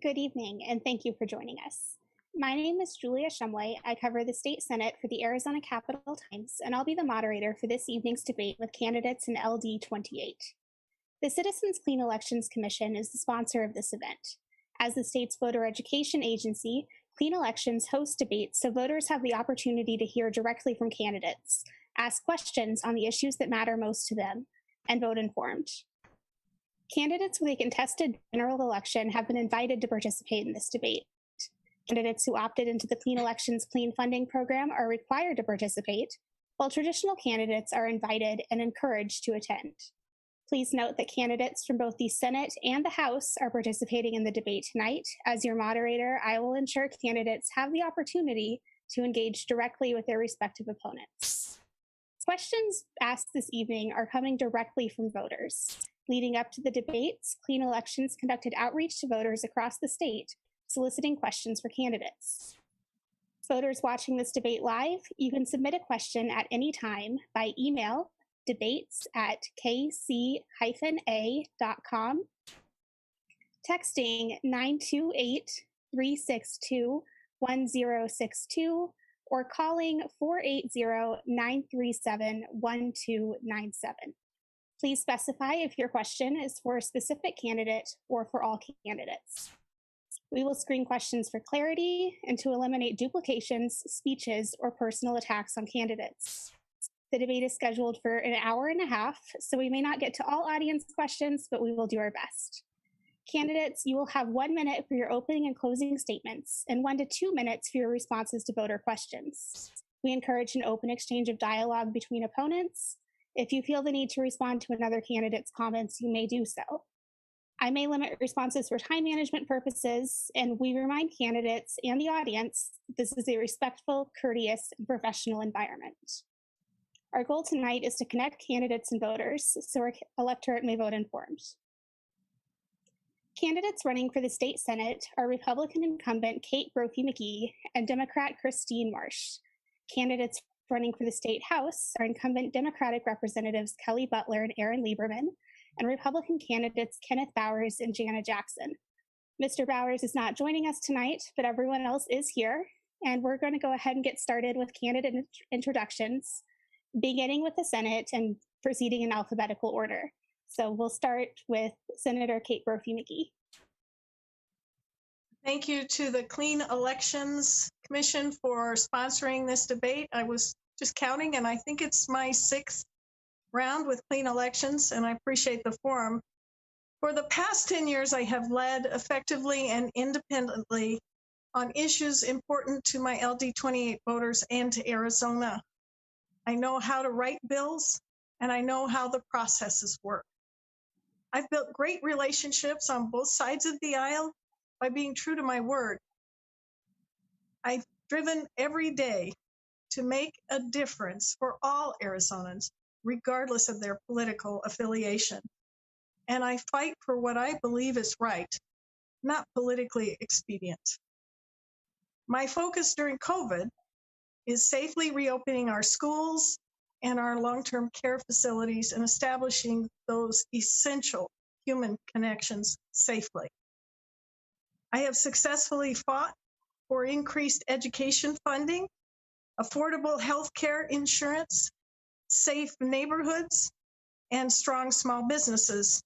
Good evening, and thank you for joining us. My name is Julia Shumway. I cover the state Senate for the Arizona Capitol Times, and I'll be the moderator for this evening's debate with candidates in LD28. The Citizens Clean Elections Commission is the sponsor of this event. As the state's voter education agency, Clean Elections hosts debates so voters have the opportunity to hear directly from candidates, ask questions on the issues that matter most to them, and vote informed. Candidates with a contested general election have been invited to participate in this debate. Candidates who opted into the Clean Elections Clean Funding Program are required to participate, while traditional candidates are invited and encouraged to attend. Please note that candidates from both the Senate and the House are participating in the debate tonight. As your moderator, I will ensure candidates have the opportunity to engage directly with their respective opponents. Questions asked this evening are coming directly from voters. Leading up to the debates, Clean Elections conducted outreach to voters across the state, soliciting questions for candidates. Voters watching this debate live, you can submit a question at any time by email, debates@kc-a.com, texting 928-362-1062, or calling 480-937-1297. Please specify if your question is for a specific candidate or for all candidates. We will screen questions for clarity and to eliminate duplications, speeches, or personal attacks on candidates. The debate is scheduled for an hour and a half, so we may not get to all audience questions, but we will do our best. Candidates, you will have 1 minute for your opening and closing statements and 1 to 2 minutes for your responses to voter questions. We encourage an open exchange of dialogue between opponents. If you feel the need to respond to another candidate's comments, you may do so. I may limit responses for time management purposes, and we remind candidates and the audience that this is a respectful, courteous, and professional environment. Our goal tonight is to connect candidates and voters so our electorate may vote informed. Candidates running for the state Senate are Republican incumbent Kate Brophy McGee and Democrat Christine Marsh. Candidates running for the state House are incumbent Democratic Representatives Kelli Butler and Aaron Lieberman, and Republican candidates Kenneth Bowers and Jana Jackson. Mr. Bowers is not joining us tonight, but everyone else is here, and we're going to go ahead and get started with candidate introductions, beginning with the Senate and proceeding in alphabetical order. So we'll start with Senator Kate Brophy McGee. Thank you to the Clean Elections Commission for sponsoring this debate. I was just counting, and I think it's my 6th round with Clean Elections, and I appreciate the forum. For the past 10 years, I have led effectively and independently on issues important to my LD28 voters and to Arizona. I know how to write bills, and I know how the processes work. I've built great relationships on both sides of the aisle by being true to my word. I've driven every day to make a difference for all Arizonans, regardless of their political affiliation. And I fight for what I believe is right, not politically expedient. My focus during COVID is safely reopening our schools and our long-term care facilities and establishing those essential human connections safely. I have successfully fought for increased education funding, affordable health care insurance, safe neighborhoods, and strong small businesses.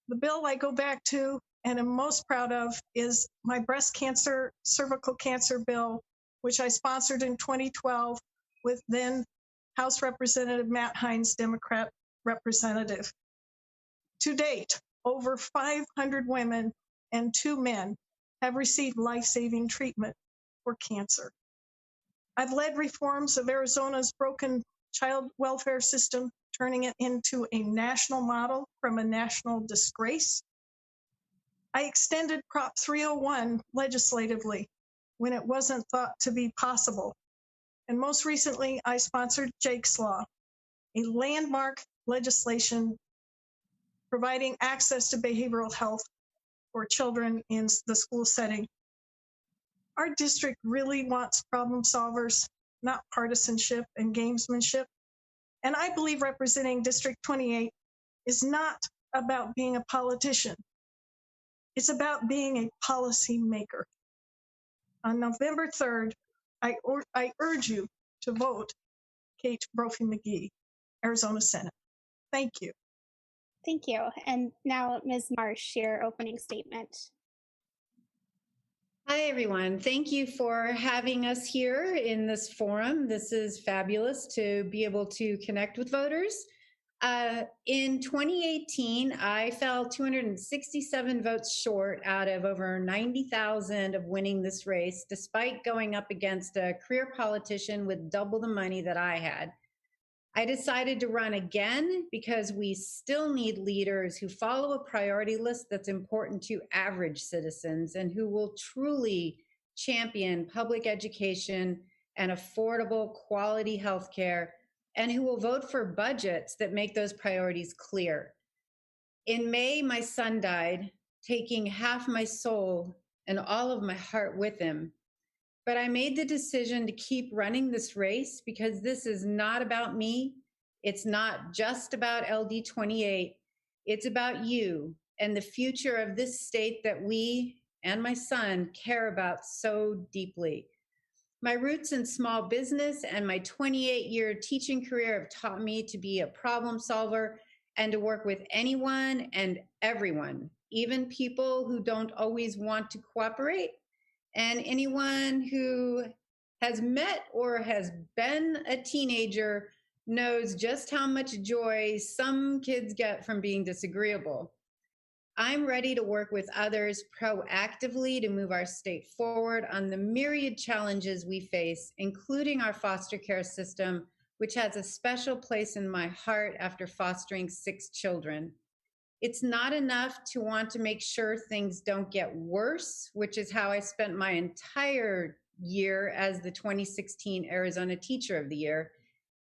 The bill I go back to and am most proud of is my breast cancer, cervical cancer bill, which I sponsored in 2012 with then House Representative Matt Hines, Democrat representative. To date, over 500 women and 2 men have received life-saving treatment for cancer. I've led reforms of Arizona's broken child welfare system, turning it into a national model from a national disgrace. I extended Prop 301 legislatively when it wasn't thought to be possible. And most recently, I sponsored Jake's Law, a landmark legislation providing access to behavioral health for children in the school setting. Our district really wants problem solvers, not partisanship and gamesmanship. And I believe representing District 28 is not about being a politician. It's about being a policy maker. On November 3rd, I urge you to vote Kate Brophy McGee, Arizona Senate. Thank you. Thank you. And now, Ms. Marsh, your opening statement. Hi, everyone. Thank you for having us here in this forum. This is fabulous to be able to connect with voters. In 2018, I fell 267 votes short out of over 90,000 of winning this race, despite going up against a career politician with double the money that I had. I decided to run again because we still need leaders who follow a priority list that's important to average citizens and who will truly champion public education and affordable quality healthcare, and who will vote for budgets that make those priorities clear. In May, my son died, taking half my soul and all of my heart with him. But I made the decision to keep running this race because this is not about me. It's not just about LD28. It's about you and the future of this state that we and my son care about so deeply. My roots in small business and my 28-year teaching career have taught me to be a problem solver and to work with anyone and everyone, even people who don't always want to cooperate, and anyone who has met or has been a teenager knows just how much joy some kids get from being disagreeable. I'm ready to work with others proactively to move our state forward on the myriad challenges we face, including our foster care system, which has a special place in my heart after fostering 6 children. It's not enough to want to make sure things don't get worse, which is how I spent my entire year as the 2016 Arizona Teacher of the Year.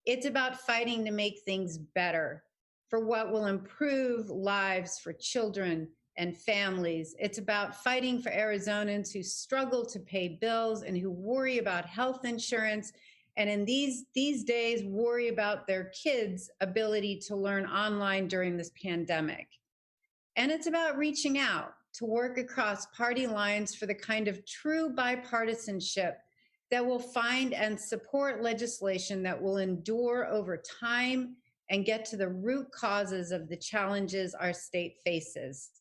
It's about fighting to make things better for what will improve lives for children and families. It's about fighting for Arizonans who struggle to pay bills and who worry about health insurance, and in these days worry about their kids' ability to learn online during this pandemic. And it's about reaching out to work across party lines for the kind of true bipartisanship that will find and support legislation that will endure over time and get to the root causes of the challenges our state faces.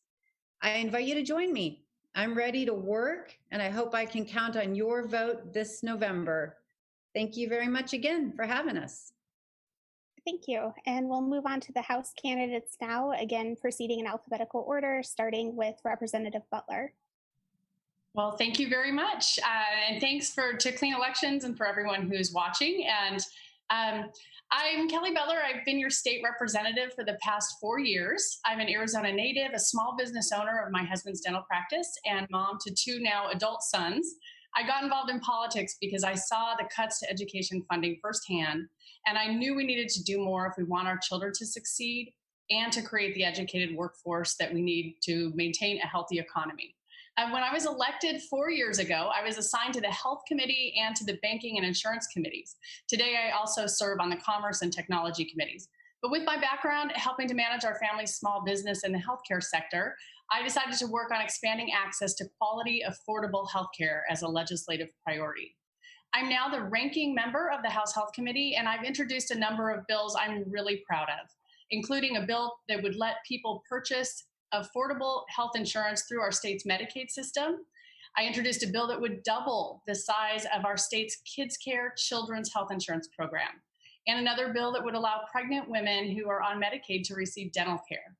I invite you to join me. I'm ready to work, and I hope I can count on your vote this November. Thank you very much again for having us. Thank you. And we'll move on to the House candidates now, again, proceeding in alphabetical order, starting with Representative Butler. Well, thank you very much. And thanks to Clean Elections and for everyone who's watching. And I'm Kelli Butler. I've been your state representative for the past 4 years. I'm an Arizona native, a small business owner of my husband's dental practice, and mom to 2 now adult sons. I got involved in politics because I saw the cuts to education funding firsthand, and I knew we needed to do more if we want our children to succeed and to create the educated workforce that we need to maintain a healthy economy. When I was elected 4 years ago, I was assigned to the Health Committee and to the Banking and Insurance Committees. Today, I also serve on the Commerce and Technology Committees. But with my background helping to manage our family's small business in the healthcare sector, I decided to work on expanding access to quality, affordable healthcare as a legislative priority. I'm now the ranking member of the House Health Committee, and I've introduced a number of bills I'm really proud of, including a bill that would let people purchase affordable health insurance through our state's Medicaid system. I introduced a bill that would double the size of our state's Kids Care Children's Health Insurance Program, and another bill that would allow pregnant women who are on Medicaid to receive dental care.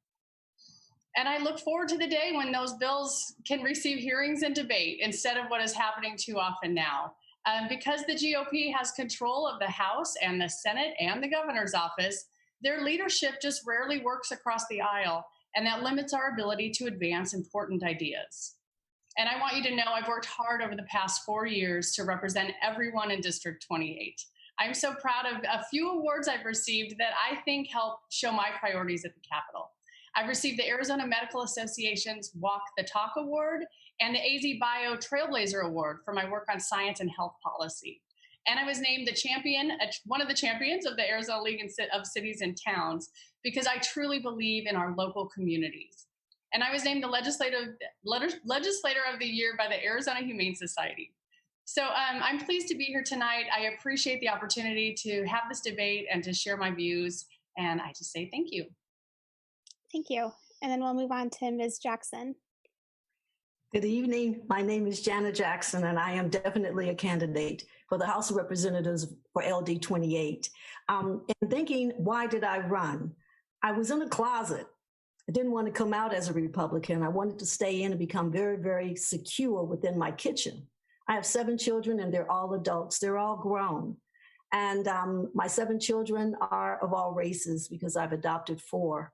And I look forward to the day when those bills can receive hearings and debate instead of what is happening too often now. Because the GOP has control of the House and the Senate and the governor's office, their leadership just rarely works across the aisle, and that limits our ability to advance important ideas. And I want you to know I've worked hard over the past 4 years to represent everyone in District 28. I'm so proud of a few awards I've received that I think help show my priorities at the Capitol. I've received the Arizona Medical Association's Walk the Talk Award and the AZ Bio Trailblazer Award for my work on science and health policy. And I was named the champion, one of the champions of the Arizona League of Cities and Towns, because I truly believe in our local communities. and I was named the Legislator of the Year by the Arizona Humane Society. So I'm pleased to be here tonight. I appreciate the opportunity to have this debate and to share my views, and I just say thank you. Thank you. And then we'll move on to Ms. Jackson. Good evening. My name is Jana Jackson, and I am definitely a candidate for the House of Representatives for LD28. And thinking, why did I run? I was in a closet. I didn't want to come out as a Republican. I wanted to stay in and become very, very secure within my kitchen. I have 7 children, and they're all adults. They're all grown. And my 7 children are of all races because I've adopted 4.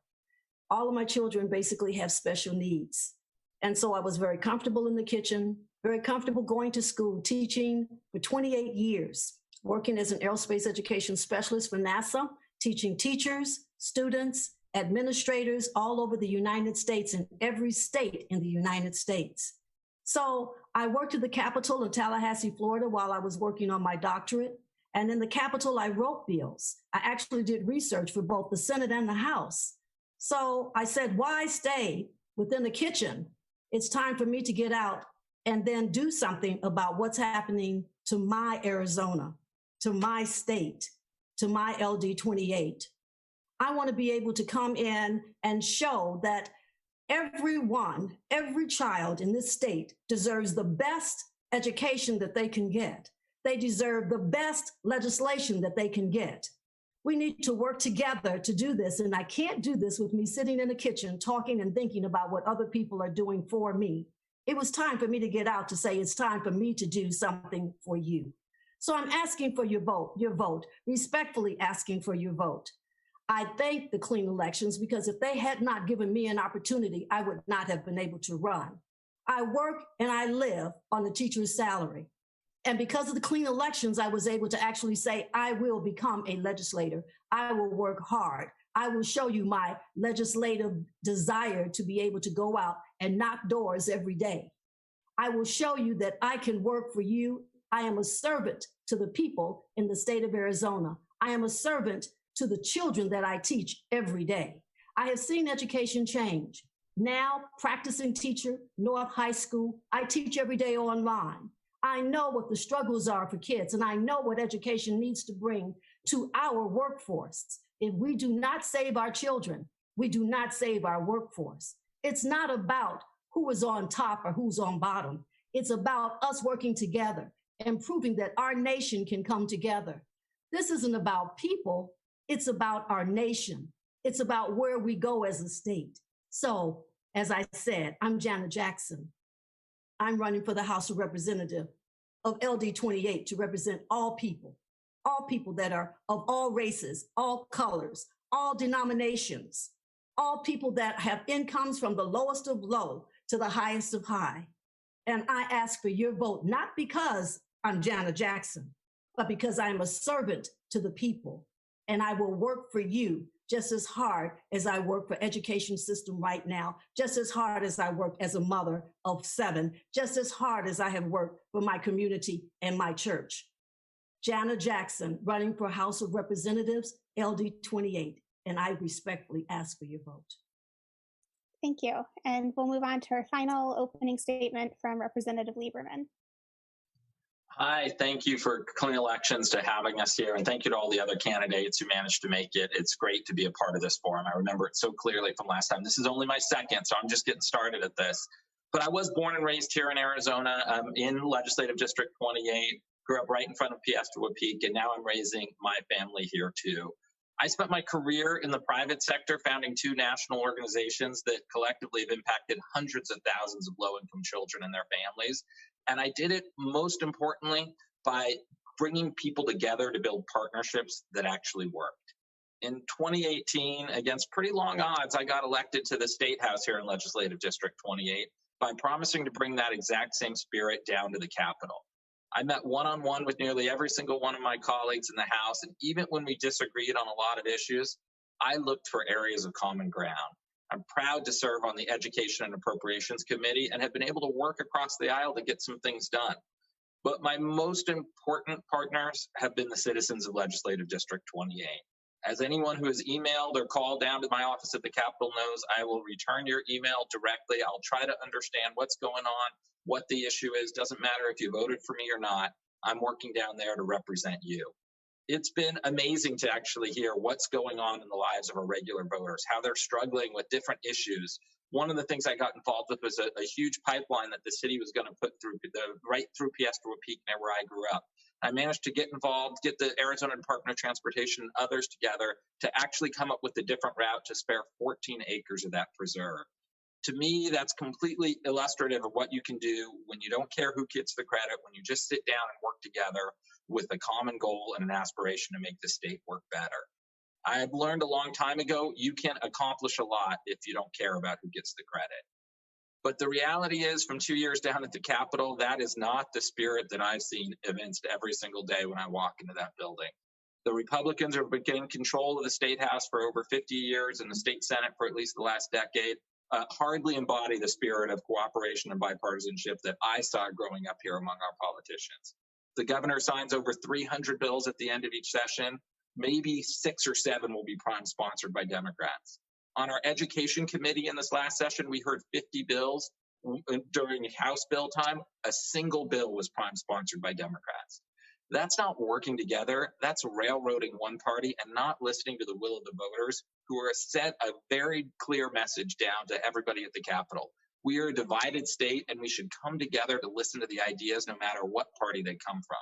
All of my children basically have special needs. And so I was very comfortable in the kitchen, very comfortable going to school, teaching for 28 years, working as an aerospace education specialist for NASA, teaching teachers, students, administrators all over the United States, in every state in the United States. So I worked at the Capitol in Tallahassee, Florida, while I was working on my doctorate. And in the Capitol, I wrote bills. I actually did research for both the Senate and the House. So I said, why stay within the kitchen? It's time for me to get out and then do something about what's happening to my Arizona, to my state, to my LD28. I want to be able to come in and show that everyone, every child in this state deserves the best education that they can get. They deserve the best legislation that they can get. We need to work together to do this. And I can't do this with me sitting in the kitchen, talking and thinking about what other people are doing for me. It was time for me to get out to say, it's time for me to do something for you. So I'm asking for your vote, respectfully asking for your vote. I thank the Clean Elections because if they had not given me an opportunity, I would not have been able to run. I work and I live on the teacher's salary. And because of the Clean Elections, I was able to actually say, I will become a legislator. I will work hard. I will show you my legislative desire to be able to go out and knock doors every day. I will show you that I can work for you. I am a servant to the people in the state of Arizona. I am a servant to the children that I teach every day. I have seen education change. Now, practicing teacher, North High School, I teach every day online. I know what the struggles are for kids, and I know what education needs to bring to our workforce. If we do not save our children, we do not save our workforce. It's not about who is on top or who's on bottom. It's about us working together and proving that our nation can come together. This isn't about people, it's about our nation. It's about where we go as a state. So, as I said, I'm Jana Jackson. I'm running for the House of Representatives of LD28 to represent all people that are of all races, all colors, all denominations, all people that have incomes from the lowest of low to the highest of high. And I ask for your vote, not because I'm Jana Jackson, but because I'm a servant to the people. And I will work for you just as hard as I work for education system right now, just as hard as I work as a mother of 7, just as hard as I have worked for my community and my church. Jana Jackson, running for House of Representatives, LD28, and I respectfully ask for your vote. Thank you. And we'll move on to our final opening statement from Representative Lieberman. Hi, thank you for Clean Elections to having us here, and thank you to all the other candidates who managed to make it. It's great to be a part of this forum. I remember it so clearly from last time. This is only my second, so I'm just getting started at this. But I was born and raised here in Arizona, in Legislative District 28, grew up right in front of Piestewa Peak, and now I'm raising my family here too. I spent my career in the private sector, founding 2 national organizations that collectively have impacted hundreds of thousands of low-income children and their families. And I did it, most importantly, by bringing people together to build partnerships that actually worked. In 2018, against pretty long odds, I got elected to the State House here in Legislative District 28 by promising to bring that exact same spirit down to the Capitol. I met one-on-one with nearly every single one of my colleagues in the House, and even when we disagreed on a lot of issues, I looked for areas of common ground. I'm proud to serve on the Education and Appropriations Committee and have been able to work across the aisle to get some things done. But my most important partners have been the citizens of Legislative District 28. As anyone who has emailed or called down to my office at the Capitol knows, I will return your email directly. I'll try to understand what's going on, what the issue is. Doesn't matter if you voted for me or not. I'm working down there to represent you. It's been amazing to actually hear what's going on in the lives of our regular voters, how they're struggling with different issues. One of the things I got involved with was a huge pipeline that the city was going to put through right through Piestewa Peak, near where I grew up. I managed to get involved, get the Arizona Department of Transportation and others together to actually come up with a different route to spare 14 acres of that preserve. To me, that's completely illustrative of what you can do when you don't care who gets the credit, when you just sit down and work together with a common goal and an aspiration to make the state work better. I've learned a long time ago, you can accomplish a lot if you don't care about who gets the credit. But the reality is, from 2 years down at the Capitol, that is not the spirit that I've seen evinced every single day when I walk into that building. The Republicans have been in control of the State House for over 50 years and the State Senate for at least the last decade. Hardly embody the spirit of cooperation and bipartisanship that I saw growing up here among our politicians. The governor signs over 300 bills at the end of each session. Maybe 6 or 7 will be prime sponsored by Democrats. On our education committee in this last session, we heard 50 bills. During House bill time, a single bill was prime sponsored by Democrats. That's not working together. That's railroading one party and not listening to the will of the voters who are set a very clear message down to everybody at the Capitol. We are a divided state and we should come together to listen to the ideas no matter what party they come from.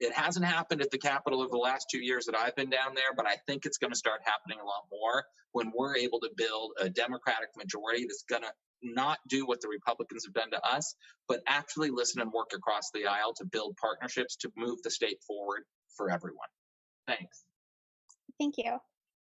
It hasn't happened at the Capitol over the last 2 years that I've been down there, but I think it's going to start happening a lot more when we're able to build a Democratic majority that's going to not do what the Republicans have done to us, but actually listen and work across the aisle to build partnerships to move the state forward for everyone. Thanks. Thank you.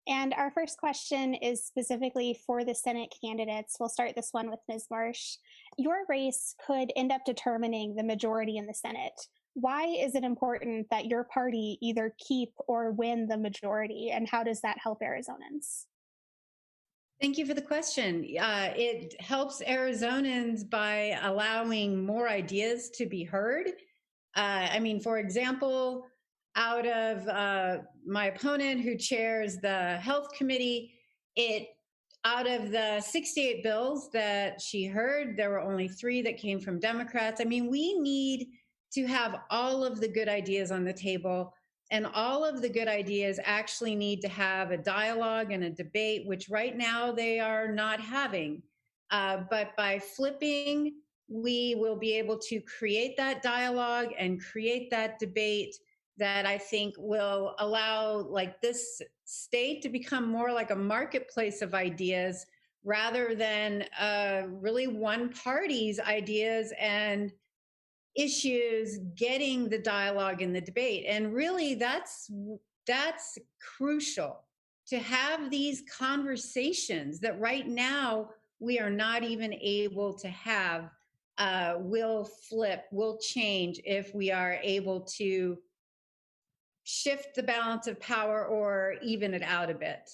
And our first question is specifically for the Senate candidates. We'll start this one with Ms. Marsh. Your race could end up determining the majority in the Senate. Why is it important that your party either keep or win the majority, and how does that help Arizonans? Thank you for the question. It helps Arizonans by allowing more ideas to be heard. For example, out of my opponent who chairs the Health Committee, out of the 68 bills that she heard, there were only 3 that came from Democrats. We need to have all of the good ideas on the table, and all of the good ideas actually need to have a dialogue and a debate, which right now they are not having. But by flipping, we will be able to create that dialogue and create that debate that I think will allow this state to become more like a marketplace of ideas rather than really one party's ideas and issues getting the dialogue and the debate. And really that's crucial to have these conversations that right now we are not even able to have. Will flip, will change if we are able to shift the balance of power or even it out a bit.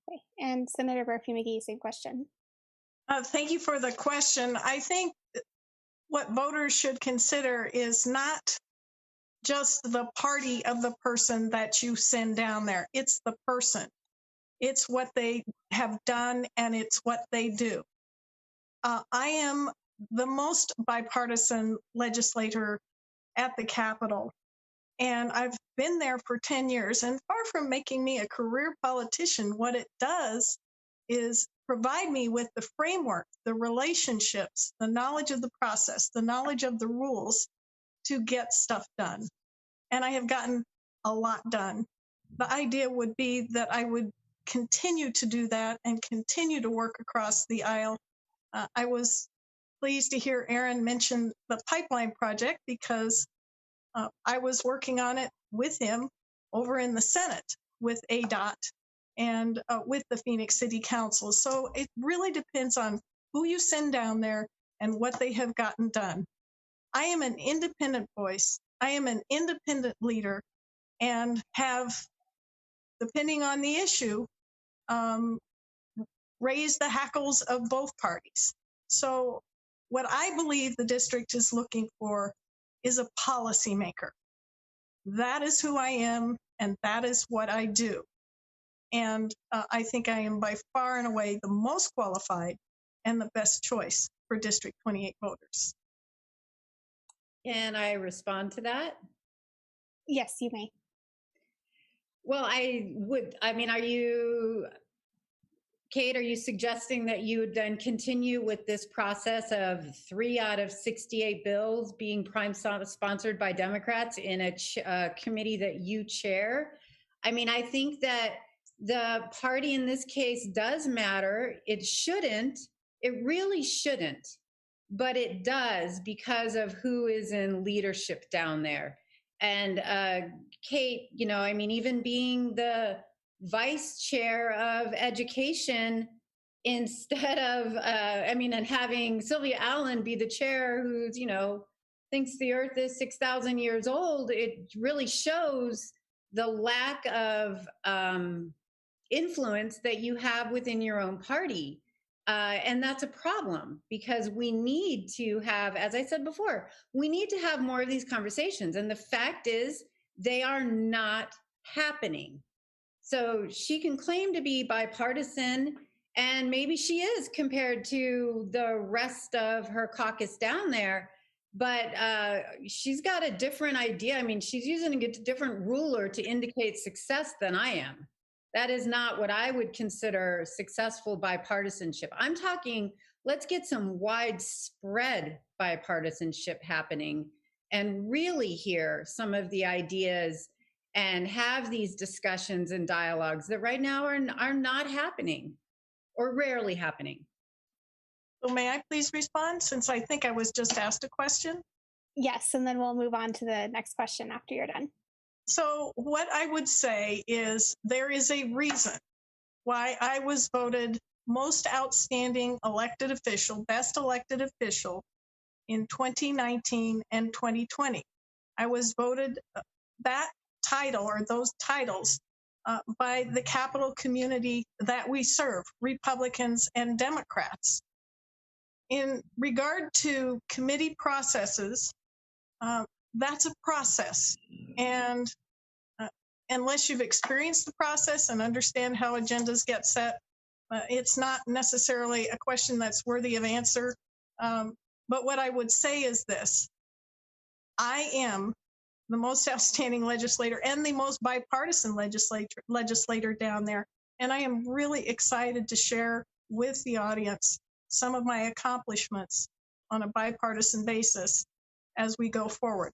Okay. And Senator Brophy McGee, same question. Thank you for the question. I think what voters should consider is not just the party of the person that you send down there. It's the person. It's what they have done and it's what they do. I am the most bipartisan legislator at the Capitol, and I've been there for 10 years. And far from making me a career politician, what it does is provide me with the framework, the relationships, the knowledge of the process, the knowledge of the rules to get stuff done. And I have gotten a lot done. The idea would be that I would continue to do that and continue to work across the aisle. I was pleased to hear Aaron mention the pipeline project because I was working on it with him over in the Senate with ADOT and with the Phoenix City Council. So it really depends on who you send down there and what they have gotten done. I am an independent voice. I am an independent leader and have, depending on the issue, raised the hackles of both parties. So what I believe the district is looking for is a policymaker. That is who I am. and that is what I do. And I think I am by far and away the most qualified and the best choice for District 28 voters. Can I respond to that? Yes, you may. Well, I mean, Kate, are you suggesting that you would then continue with this process of 3 out of 68 bills being prime sponsored by Democrats in a committee that you chair? I mean, I think that the party in this case does matter. It shouldn't. It really shouldn't. But it does because of who is in leadership down there. And Kate, you know, I mean, even being the vice chair of education instead of, and having Sylvia Allen be the chair who's, you know, thinks the earth is 6,000 years old, it really shows the lack of influence that you have within your own party. And that's a problem because we need to have, as I said before, we need to have more of these conversations. And the fact is, they are not happening. So she can claim to be bipartisan, and maybe she is compared to the rest of her caucus down there, but she's got a different idea. I mean, she's using a different ruler to indicate success than I am. That is not what I would consider successful bipartisanship. I'm talking, let's get some widespread bipartisanship happening and really hear some of the ideas and have these discussions and dialogues that right now are not happening or rarely happening. So may I please respond, since I think I was just asked a question? Yes, and then we'll move on to the next question after you're done. So what I would say is there is a reason why I was voted most outstanding elected official, best elected official in 2019 and 2020. I was voted that title or those titles by the Capitol community that we serve, Republicans and Democrats. In regard to committee processes, that's a process. And unless you've experienced the process and understand how agendas get set, it's not necessarily a question that's worthy of answer. But what I would say is this: I am the most outstanding legislator and the most bipartisan legislator down there. And I am really excited to share with the audience some of my accomplishments on a bipartisan basis as we go forward.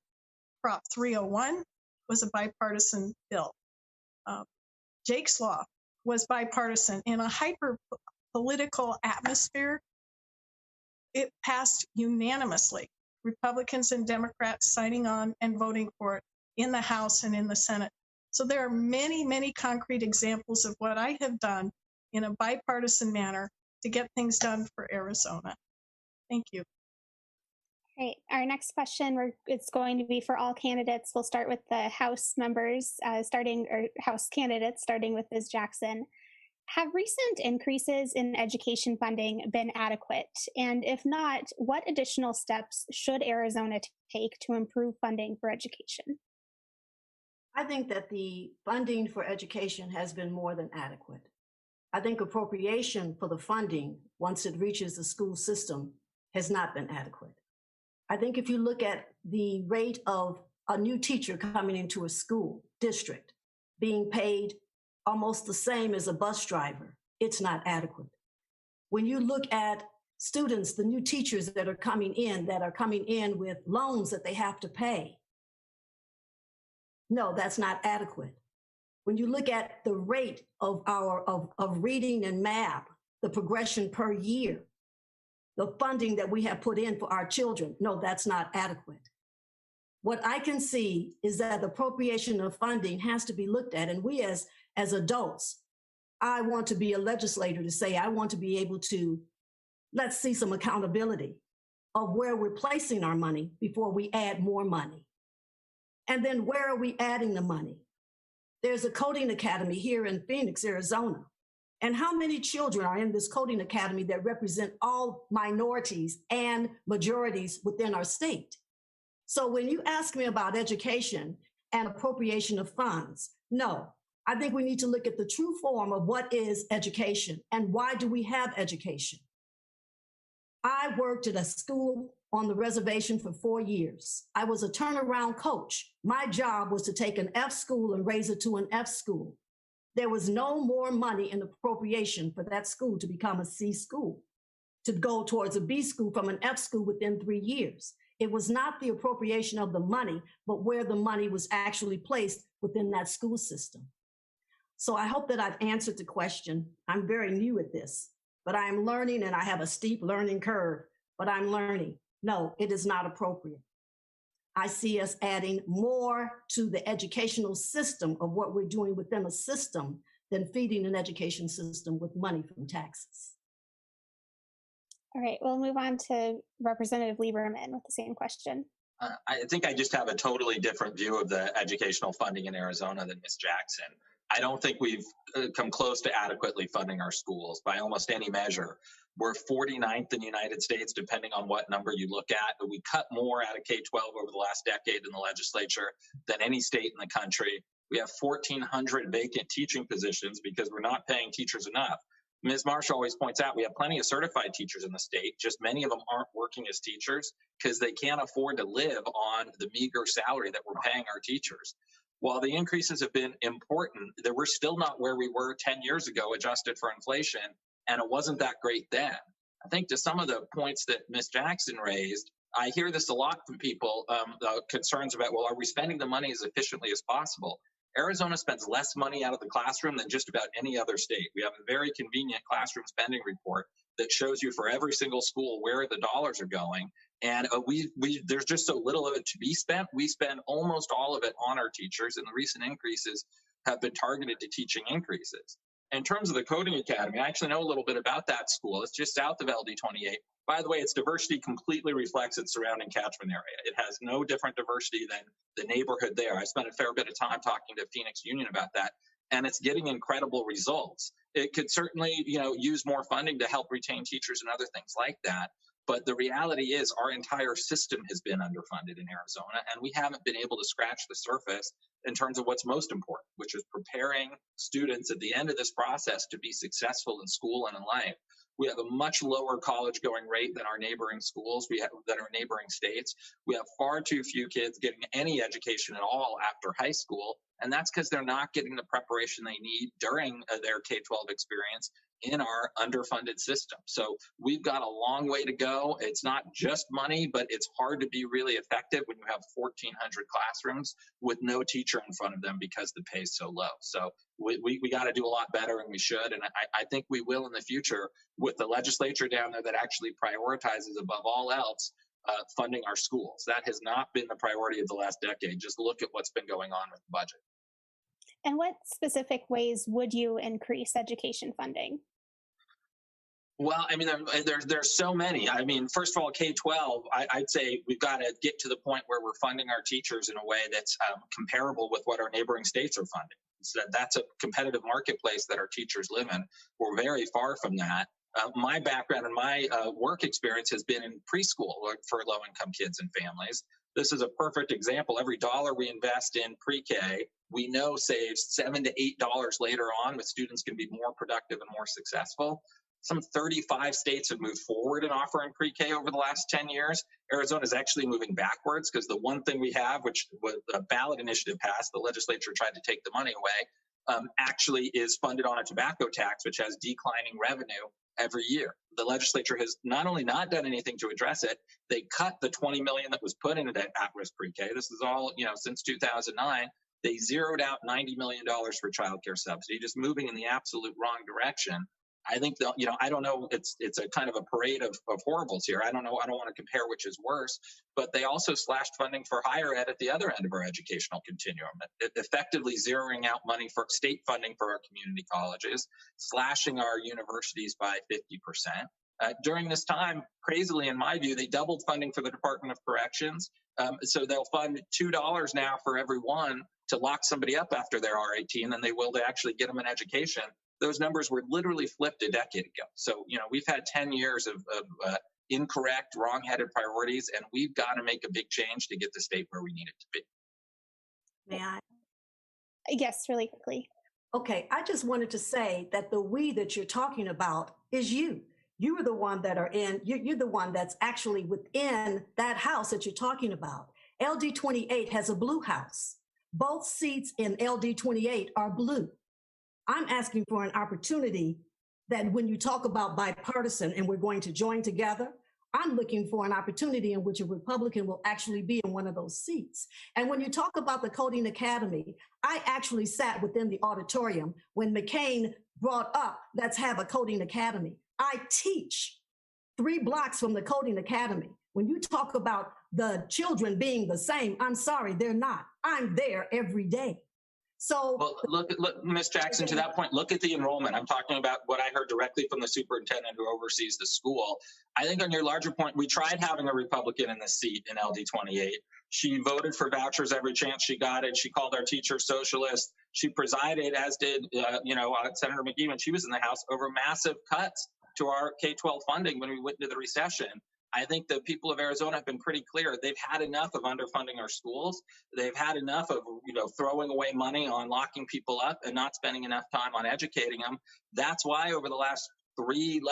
Prop 301 was a bipartisan bill. Jake's Law was bipartisan. In a hyper-political atmosphere, it passed unanimously. Republicans and Democrats signing on and voting for it in the House and in the Senate. So there are many, many concrete examples of what I have done in a bipartisan manner to get things done for Arizona. Thank you. Great. Our next question, it's going to be for all candidates. We'll start with the House members, House candidates, starting with Ms. Jackson. Have recent increases in education funding been adequate? And if not, what additional steps should Arizona take to improve funding for education? I think that the funding for education has been more than adequate. I think appropriation for the funding, once it reaches the school system, has not been adequate. I think if you look at the rate of a new teacher coming into a school district being paid almost the same as a bus driver, it's not adequate. When you look at students, the new teachers that are coming in with loans that they have to pay, no, that's not adequate. When you look at the rate of reading and math, the progression per year, the funding that we have put in for our children, no, that's not adequate. What I can see is that the appropriation of funding has to be looked at, and we as adults, I want to be a legislator to say, I want to be able to, let's see some accountability of where we're placing our money before we add more money. And then where are we adding the money? There's a coding academy here in Phoenix, Arizona. And how many children are in this coding academy that represent all minorities and majorities within our state? So when you ask me about education and appropriation of funds. No, I think we need to look at the true form of what is education and why do we have education. I worked at a school on the reservation for 4 years. I was a turnaround coach. My job was to take an F school and raise it to an F school. There was no more money in appropriation for that school to become a C school, to go towards a B school from an F school within 3 years. It was not the appropriation of the money, but where the money was actually placed within that school system. So I hope that I've answered the question. I'm very new at this, but I am learning and I have a steep learning curve, but I'm learning. No, it is not appropriate. I see us adding more to the educational system of what we're doing within a system than feeding an education system with money from taxes. All right, we'll move on to Representative Lieberman with the same question. I think I just have a totally different view of the educational funding in Arizona than Ms. Jackson. I don't think we've come close to adequately funding our schools by almost any measure. We're 49th in the United States, depending on what number you look at. But we cut more out of K-12 over the last decade in the legislature than any state in the country. We have 1,400 vacant teaching positions because we're not paying teachers enough. Ms. Marsh always points out we have plenty of certified teachers in the state, just many of them aren't working as teachers because they can't afford to live on the meager salary that we're paying our teachers. While the increases have been important, we're still not where we were 10 years ago, adjusted for inflation, and it wasn't that great then. I think to some of the points that Ms. Jackson raised, I hear this a lot from people, concerns about, well, are we spending the money as efficiently as possible? Arizona spends less money out of the classroom than just about any other state. We have a very convenient classroom spending report that shows you for every single school where the dollars are going. And there's just so little of it to be spent. We spend almost all of it on our teachers, and the recent increases have been targeted to teaching increases. In terms of the Coding Academy, I actually know a little bit about that school. It's just south of LD28. By the way, its diversity completely reflects its surrounding catchment area. It has no different diversity than the neighborhood there. I spent a fair bit of time talking to Phoenix Union about that, and it's getting incredible results. It could certainly, use more funding to help retain teachers and other things like that. But the reality is our entire system has been underfunded in Arizona, and we haven't been able to scratch the surface in terms of what's most important, which is preparing students at the end of this process to be successful in school and in life. We have a much lower college going rate than our neighboring schools, than our neighboring states. We have far too few kids getting any education at all after high school, and that's because they're not getting the preparation they need during their K-12 experience in our underfunded system. So we've got a long way to go. It's not just money, but it's hard to be really effective when you have 1,400 classrooms with no teacher in front of them because the pay is so low. So we got to do a lot better, and we should. And I think we will in the future with the legislature down there that actually prioritizes above all else funding our schools. That has not been the priority of the last decade. Just look at what's been going on with the budget. And what specific ways would you increase education funding? Well, I mean, there's so many. I mean, first of all, K-12, I'd say we've got to get to the point where we're funding our teachers in a way that's comparable with what our neighboring states are funding. So that's a competitive marketplace that our teachers live in. We're very far from that. My background and my work experience has been in preschool for low-income kids and families. This is a perfect example. Every dollar we invest in pre-K, we know saves $7 to $8 later on, with students can be more productive and more successful. Some 35 states have moved forward in offering pre-K over the last 10 years. Arizona is actually moving backwards because the one thing we have, which was a ballot initiative passed, the legislature tried to take the money away, actually is funded on a tobacco tax, which has declining revenue every year. The legislature has not only not done anything to address it, they cut the $20 million that was put into at-risk pre-K. This is all, since 2009. They zeroed out $90 million for child care subsidy, just moving in the absolute wrong direction. I think that, I don't know, it's a kind of a parade of horribles here. I don't know. I don't want to compare which is worse, but they also slashed funding for higher ed at the other end of our educational continuum, effectively zeroing out money for state funding for our community colleges, slashing our universities by 50%. During this time, crazily, in my view, they doubled funding for the Department of Corrections. So they'll fund $2 now for every one to lock somebody up after they're R18 than they will to actually get them an education. Those numbers were literally flipped a decade ago. So, we've had 10 years of incorrect, wrong-headed priorities, and we've got to make a big change to get the state where we need it to be. May I? Yes, really quickly. Okay, I just wanted to say that the we that you're talking about is you. You are the one that are in, you're the one that's actually within that house that you're talking about. LD28 has a blue house. Both seats in LD28 are blue. I'm asking for an opportunity that when you talk about bipartisan and we're going to join together, I'm looking for an opportunity in which a Republican will actually be in one of those seats. And when you talk about the Coding Academy, I actually sat within the auditorium when McCain brought up, let's have a Coding Academy. I teach 3 blocks from the Coding Academy. When you talk about the children being the same, I'm sorry, they're not. I'm there every day. So well, look, Ms. Jackson, to that point, look at the enrollment. I'm talking about what I heard directly from the superintendent who oversees the school. I think on your larger point, we tried having a Republican in the seat in LD28. She voted for vouchers every chance she got it. She called our teachers socialist. She presided, as did Senator McGee when she was in the House, over massive cuts to our K-12 funding when we went into the recession. I think the people of Arizona have been pretty clear. They've had enough of underfunding our schools. They've had enough of throwing away money on locking people up and not spending enough time on educating them. That's why over the last 3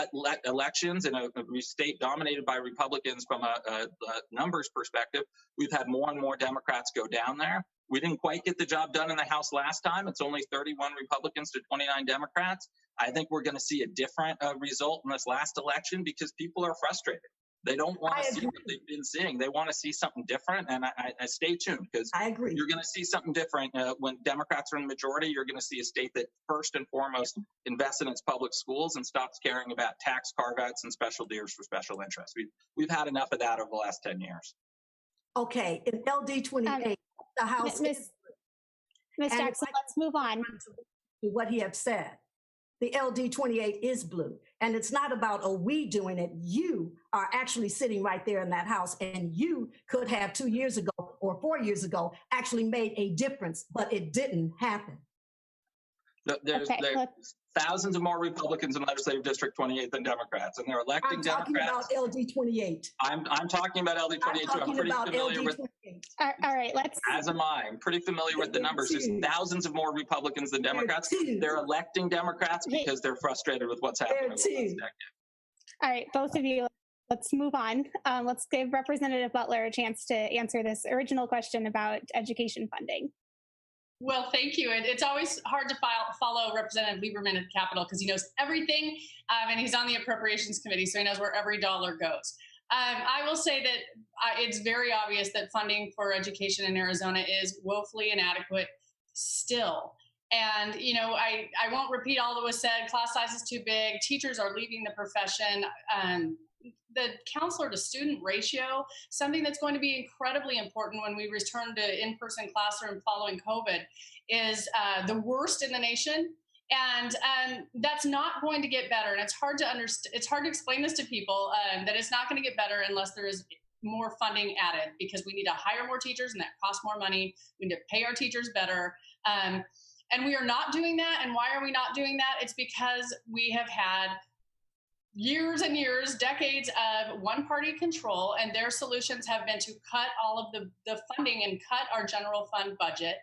elections in a state dominated by Republicans from a numbers perspective, we've had more and more Democrats go down there. We didn't quite get the job done in the House last time. It's only 31 Republicans to 29 Democrats. I think we're going to see a different result in this last election because people are frustrated. They don't want to see what they've been seeing. They want to see something different. And I stay tuned because I agree. You're going to see something different. When Democrats are in the majority, you're going to see a state that first and foremost invests in its public schools and stops caring about tax carve-outs and special deals for special interests. We've had enough of that over the last 10 years. Okay, in LD28, the House. Ms. Jackson, let's move on. To what he had said. The LD28 is blue. And it's not about a we doing it. You are actually sitting right there in that house. And you could have 2 years ago or 4 years ago actually made a difference, but it didn't happen. There's thousands of more Republicans in Legislative District 28 than Democrats, and they're electing Democrats. I'm talking about LD28. I'm talking about LD28 too. I'm pretty familiar with. All right, let's. As am I. I'm pretty familiar with the numbers. There's thousands of more Republicans than Democrats. They're electing Democrats because they're frustrated with what's happening over the last decade. All right, both of you, let's move on. Let's give Representative Butler a chance to answer this original question about education funding. Well, thank you. It's always hard to follow Representative Lieberman at the Capitol because he knows everything, and he's on the Appropriations Committee, so he knows where every dollar goes. I will say that it's very obvious that funding for education in Arizona is woefully inadequate still. And, I won't repeat all that was said. Class size is too big. Teachers are leaving the profession. The counselor to student ratio, something that's going to be incredibly important when we return to in-person classroom following COVID, is the worst in the nation. And that's not going to get better. And it's hard to understand. It's hard to explain this to people that it's not going to get better unless there is more funding added, because we need to hire more teachers and that costs more money. We need to pay our teachers better. And we are not doing that. And why are we not doing that? It's because we have had years and years, decades of one-party control, and their solutions have been to cut all of the funding and cut our general fund budget,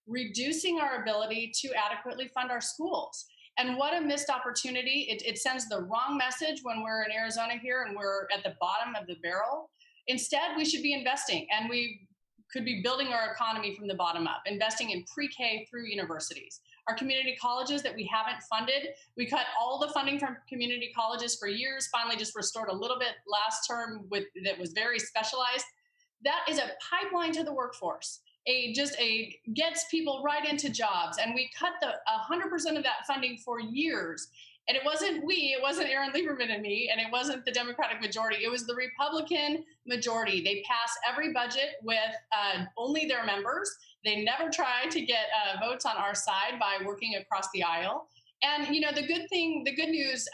reducing our ability to adequately fund our schools. And what a missed opportunity. It sends the wrong message when we're in Arizona here and we're at the bottom of the barrel. Instead, we should be investing, and we could be building our economy from the bottom up, investing in pre-K through universities. Our community colleges that we haven't funded, we cut all the funding from community colleges for years, finally just restored a little bit last term that was very specialized. That is a pipeline to the workforce, gets people right into jobs. And we cut 100% of that funding for years. And it wasn't Aaron Lieberman and me, and it wasn't the Democratic majority. It was the Republican majority. They pass every budget with only their members. They never try to get votes on our side by working across the aisle. And, the good news,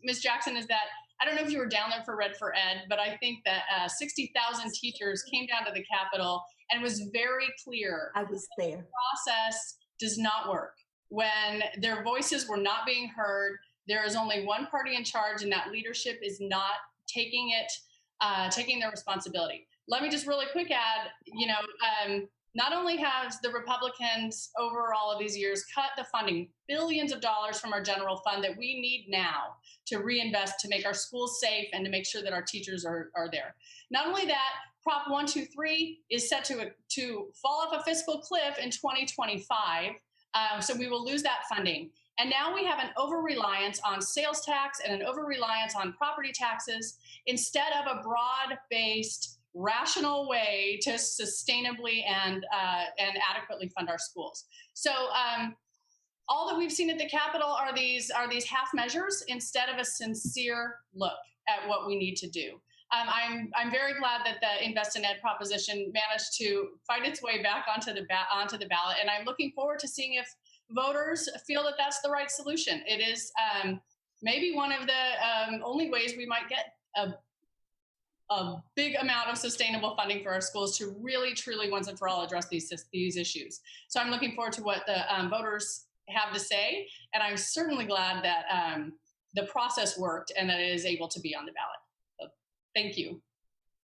Ms. Jackson, is that I don't know if you were down there for Red for Ed, but I think that 60,000 teachers came down to the Capitol and was very clear. I was there. The process does not work. When their voices were not being heard, there is only one party in charge, and that leadership is not taking their responsibility. Let me just really quick add, not only have the Republicans over all of these years cut the funding, billions of dollars from our general fund that we need now to reinvest to make our schools safe and to make sure that our teachers are there. Not only that, Prop 123 is set to fall off a fiscal cliff in 2025, so we will lose that funding. And now we have an over-reliance on sales tax and an over-reliance on property taxes instead of a broad-based, rational way to sustainably and adequately fund our schools. So all that we've seen at the Capitol are these half measures instead of a sincere look at what we need to do. I'm very glad that the Invest in Ed proposition managed to fight its way back onto the ballot, and I'm looking forward to seeing if voters feel that that's the right solution. It is maybe one of the only ways we might get a big amount of sustainable funding for our schools to really, truly, once and for all, address these issues. So I'm looking forward to what the voters have to say, and I'm certainly glad that the process worked and that it is able to be on the ballot. So, thank you.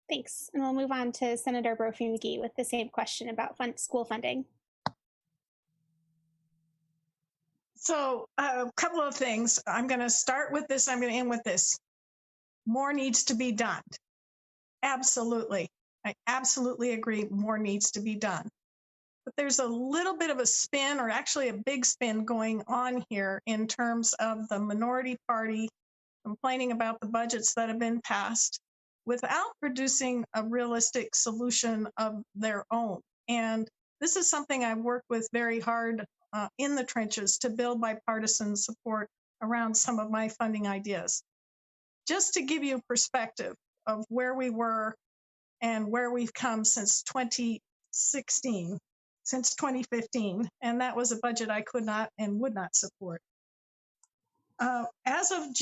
Thanks. And we'll move on to Senator Brophy McGee with the same question about school funding. So a couple of things. I'm going to start with this. I'm going to end with this. More needs to be done. Absolutely. I absolutely agree. More needs to be done. But there's a little bit of a spin, or actually a big spin going on here in terms of the minority party complaining about the budgets that have been passed without producing a realistic solution of their own. And this is something I've worked with very hard in the trenches to build bipartisan support around some of my funding ideas. Just to give you a perspective of where we were and where we've come since 2016, since 2015, and that was a budget I could not and would not support. As of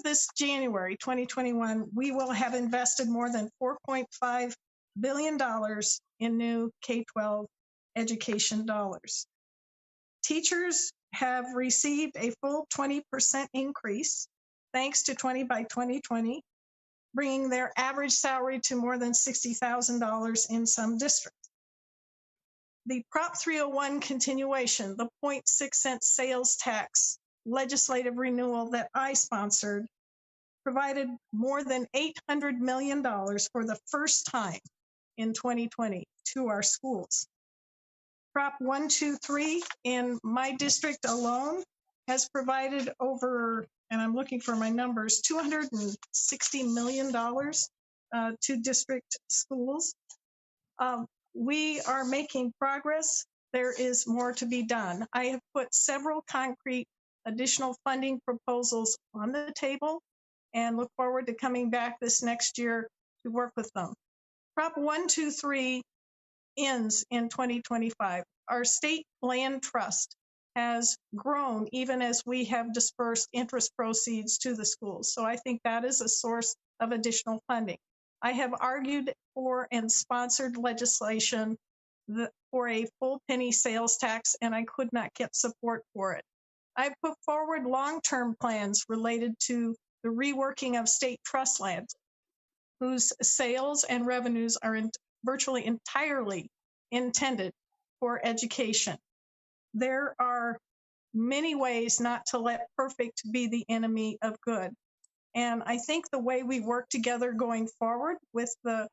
this January 2021, we will have invested more than $4.5 billion in new K-12 education dollars. Teachers have received a full 20% increase thanks to 20 by 2020, bringing their average salary to more than $60,000 in some districts. The Prop 301 continuation, the 0.6 cent sales tax legislative renewal that I sponsored, provided more than $800 million for the first time in 2020 to our schools. Prop 123 in my district alone has provided over, and I'm looking for my numbers, $260 million to district schools. We are making progress. There is more to be done. I have put several concrete additional funding proposals on the table and look forward to coming back this next year to work with them. Prop 123 ends in 2025. Our state land trust has grown even as we have dispersed interest proceeds to the schools. So I think that is a source of additional funding. I have argued for and sponsored legislation for a full penny sales tax, and I could not get support for it. I've put forward long-term plans related to the reworking of state trust lands, whose sales and revenues are virtually entirely intended for education. There are many ways not to let perfect be the enemy of good. And I think the way we work together going forward with the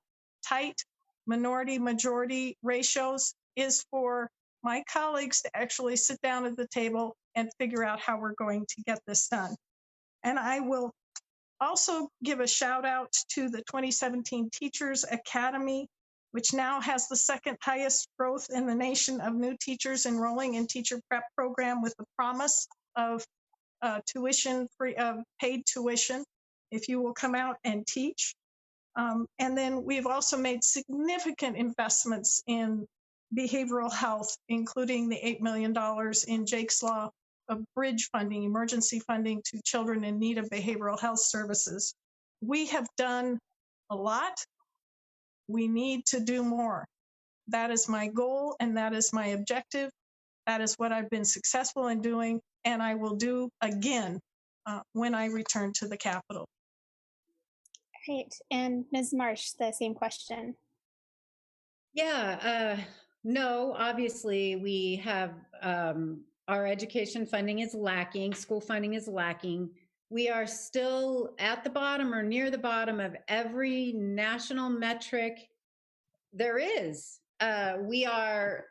tight minority-majority ratios is for my colleagues to actually sit down at the table and figure out how we're going to get this done. And I will also give a shout out to the 2017 Teachers Academy, which now has the second highest growth in the nation of new teachers enrolling in teacher prep program with the promise of tuition-free, paid tuition if you will come out and teach. And then we've also made significant investments in behavioral health, including the $8 million in Jake's Law of bridge funding, emergency funding to children in need of behavioral health services. We have done a lot. We need to do more. That is my goal and that is my objective. That is what I've been successful in doing, and I will do again when I return to the Capitol. Great. And Ms. Marsh, the same question. Yeah, no, obviously we have our education funding is lacking, school funding is lacking. We are still at the bottom or near the bottom of every national metric there is. We are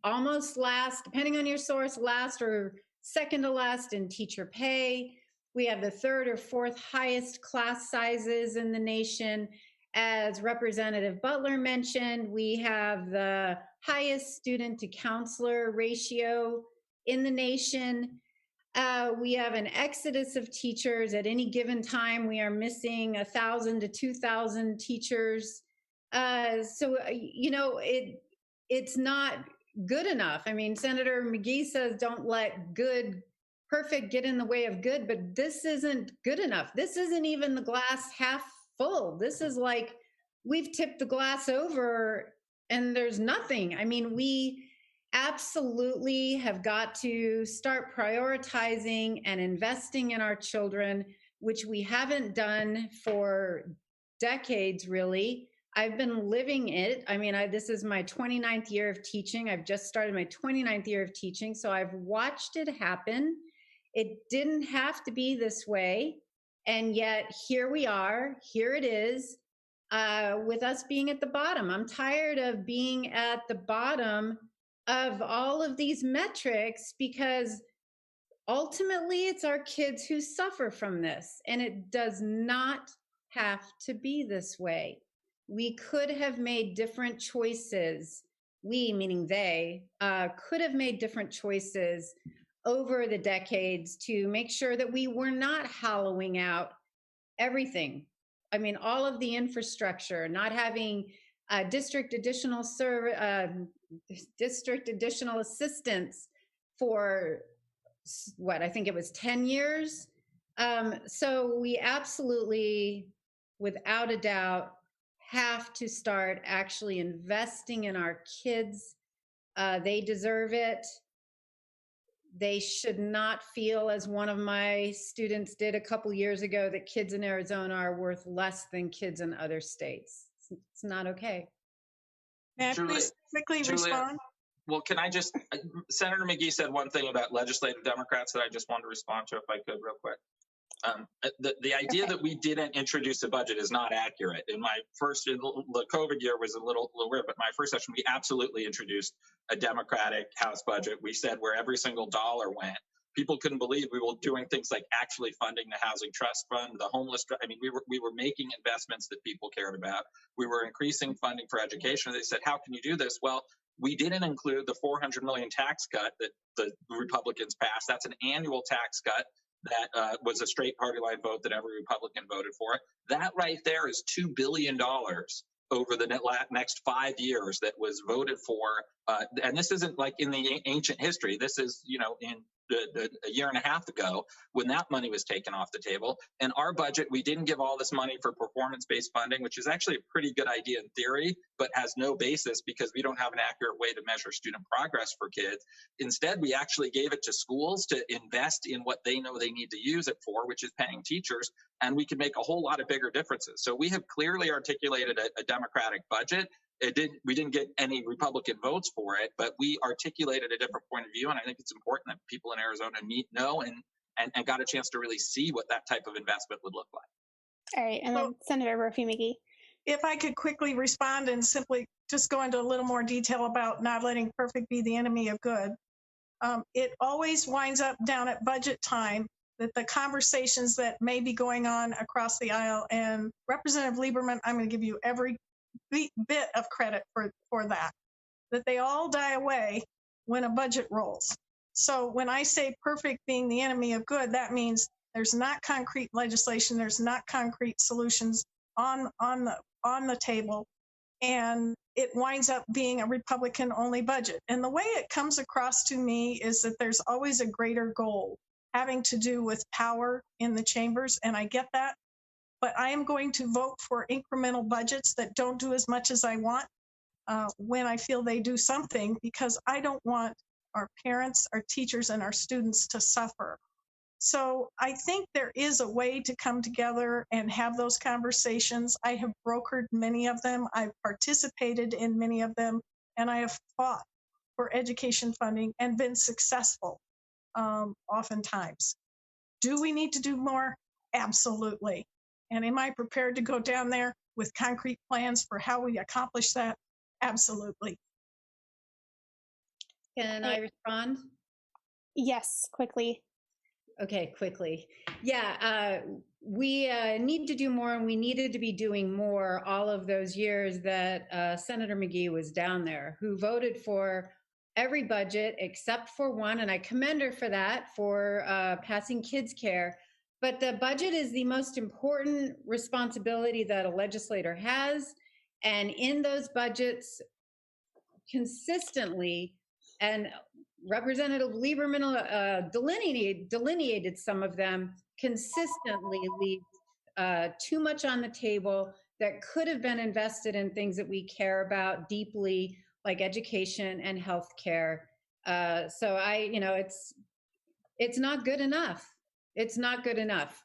almost last, depending on your source, last or second to last in teacher pay. We have the third or fourth highest class sizes in the nation. As Representative Butler mentioned, we have the highest student to counselor ratio in the nation. We have an exodus of teachers. At any given time, we are missing 1,000 to 2,000 teachers. It's not good enough. I mean, Senator McGee says don't let perfect get in the way of good, but this isn't good enough. This isn't even the glass half full. This is like we've tipped the glass over and there's nothing. I mean, we absolutely have got to start prioritizing and investing in our children, which we haven't done for decades, really. I've been living it. I mean, this is my 29th year of teaching. I've just started my 29th year of teaching. So I've watched it happen. It didn't have to be this way. And yet here we are, here it is, with us being at the bottom. I'm tired of being at the bottom of all of these metrics because ultimately it's our kids who suffer from this. And it does not have to be this way. We could have made different choices. We, meaning they, could have made different choices over the decades to make sure that we were not hollowing out everything. I mean, all of the infrastructure, not having district additional assistance for what, I think it was 10 years. So we absolutely, without a doubt, have to start actually investing in our kids. They deserve it. They should not feel, as one of my students did a couple years ago, that kids in Arizona are worth less than kids in other states. It's not okay. May I please quickly respond? Well, can I just, Senator McGee said one thing about legislative Democrats that I just wanted to respond to if I could real quick. The idea that we didn't introduce a budget is not accurate. In my first, the COVID year was a little weird, but my first session, we absolutely introduced a Democratic House budget. We said where every single dollar went. People couldn't believe we were doing things like actually funding the Housing Trust Fund, the homeless. I mean, we were making investments that people cared about. We were increasing funding for education. They said, how can you do this? Well, we didn't include the $400 million tax cut that the Republicans passed. That's an annual tax cut. That was a straight party line vote that every Republican voted for. That right there is $2 billion over the next 5 years that was voted for. And this isn't like in the ancient history. This is, in a year and a half ago when that money was taken off the table. And our budget, we didn't give all this money for performance-based funding, which is actually a pretty good idea in theory, but has no basis because we don't have an accurate way to measure student progress for kids. Instead, we actually gave it to schools to invest in what they know they need to use it for, which is paying teachers, and we could make a whole lot of bigger differences. So we have clearly articulated a Democratic budget. We didn't get any Republican votes for it, but we articulated a different point of view, and I think it's important that people in Arizona know and got a chance to really see what that type of investment would look like. All right, and then Senator Brophy McGee. If I could quickly respond and simply just go into a little more detail about not letting perfect be the enemy of good. It always winds up down at budget time that the conversations that may be going on across the aisle, and Representative Lieberman, I'm going to give you every bit of credit for that they all die away when a budget rolls. So when I say perfect being the enemy of good, that means there's not concrete legislation, there's not concrete solutions on the table, and it winds up being a Republican only budget. And the way it comes across to me is that there's always a greater goal having to do with power in the chambers, and I get that. But I am going to vote for incremental budgets that don't do as much as I want when I feel they do something, because I don't want our parents, our teachers, and our students to suffer. So I think there is a way to come together and have those conversations. I have brokered many of them. I've participated in many of them, and I have fought for education funding and been successful oftentimes. Do we need to do more? Absolutely. And am I prepared to go down there with concrete plans for how we accomplish that? Absolutely. Can I respond? Yes, quickly. Okay, quickly. Yeah, we need to do more, and we needed to be doing more all of those years that Senator McGee was down there, who voted for every budget except for one, and I commend her for that, for passing kids care. But the budget is the most important responsibility that a legislator has, and in those budgets, consistently, and Representative Lieberman delineated some of them, consistently leave too much on the table that could have been invested in things that we care about deeply, like education and healthcare. So it's not good enough. It's not good enough.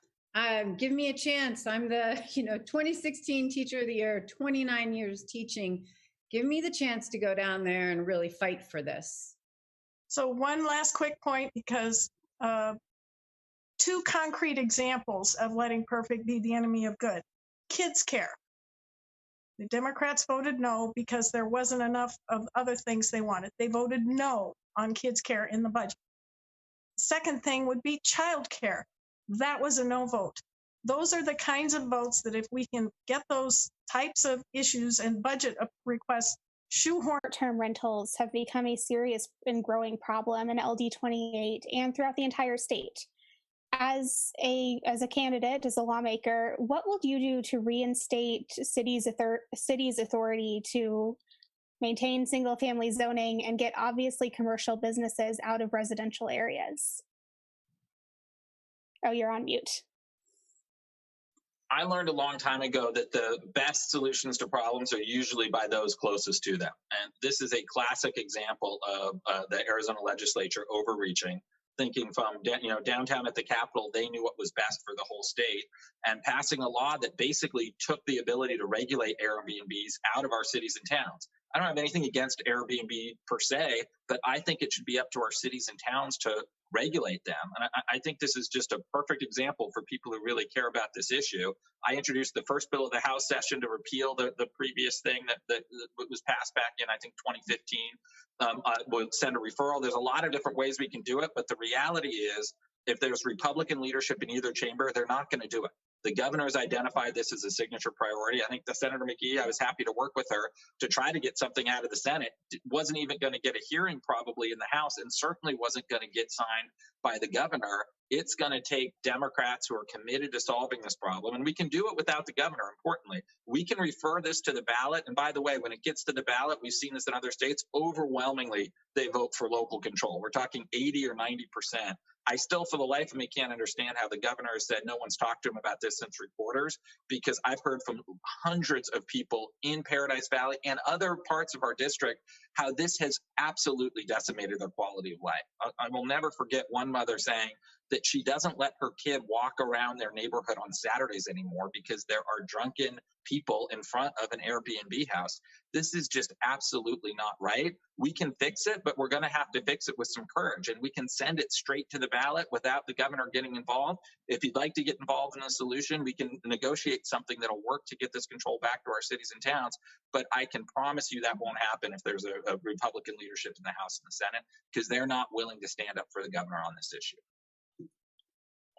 Give me a chance. I'm the 2016 Teacher of the Year, 29 years teaching. Give me the chance to go down there and really fight for this. So one last quick point, because two concrete examples of letting perfect be the enemy of good. Kids care. The Democrats voted no because there wasn't enough of other things they wanted. They voted no on kids care in the budget. Second thing would be child care. That was a no vote. Those are the kinds of votes that if we can get those types of issues and budget requests shoehorn. Short-term rentals have become a serious and growing problem in LD28 and throughout the entire state. As a candidate, as a lawmaker, what will you do to reinstate cities' authority to maintain single-family zoning and get obviously commercial businesses out of residential areas? Oh, you're on mute. I learned a long time ago that the best solutions to problems are usually by those closest to them. And this is a classic example of the Arizona legislature overreaching, thinking from downtown at the Capitol, they knew what was best for the whole state, and passing a law that basically took the ability to regulate Airbnbs out of our cities and towns. I don't have anything against Airbnb per se, but I think it should be up to our cities and towns to regulate them. And I think this is just a perfect example for people who really care about this issue. I introduced the first bill of the House session to repeal the previous thing that was passed back in, I think, 2015. We'll send a referral. There's a lot of different ways we can do it, but the reality is, if there's Republican leadership in either chamber, they're not going to do it. The governor has identified this as a signature priority. I think the Senator McGee, I was happy to work with her to try to get something out of the Senate. Wasn't even going to get a hearing probably in the House, and certainly wasn't going to get signed by the governor. It's going to take Democrats who are committed to solving this problem, and we can do it without the governor, importantly. We can refer this to the ballot, and by the way, when it gets to the ballot, we've seen this in other states, overwhelmingly they vote for local control. We're talking 80 or 90%. I still, for the life of me, can't understand how the governor has said no one's talked to him about this since reporters, because I've heard from hundreds of people in Paradise Valley and other parts of our district how this has absolutely decimated their quality of life. I will never forget one mother saying that she doesn't let her kid walk around their neighborhood on Saturdays anymore because there are drunken people in front of an Airbnb house. This is just absolutely not right. We can fix it, but we're going to have to fix it with some courage, and we can send it straight to the ballot without the governor getting involved. If you'd like to get involved in a solution, we can negotiate something that'll work to get this control back to our cities and towns. But I can promise you that won't happen if there's a Republican leadership in the House and the Senate, because they're not willing to stand up for the governor on this issue.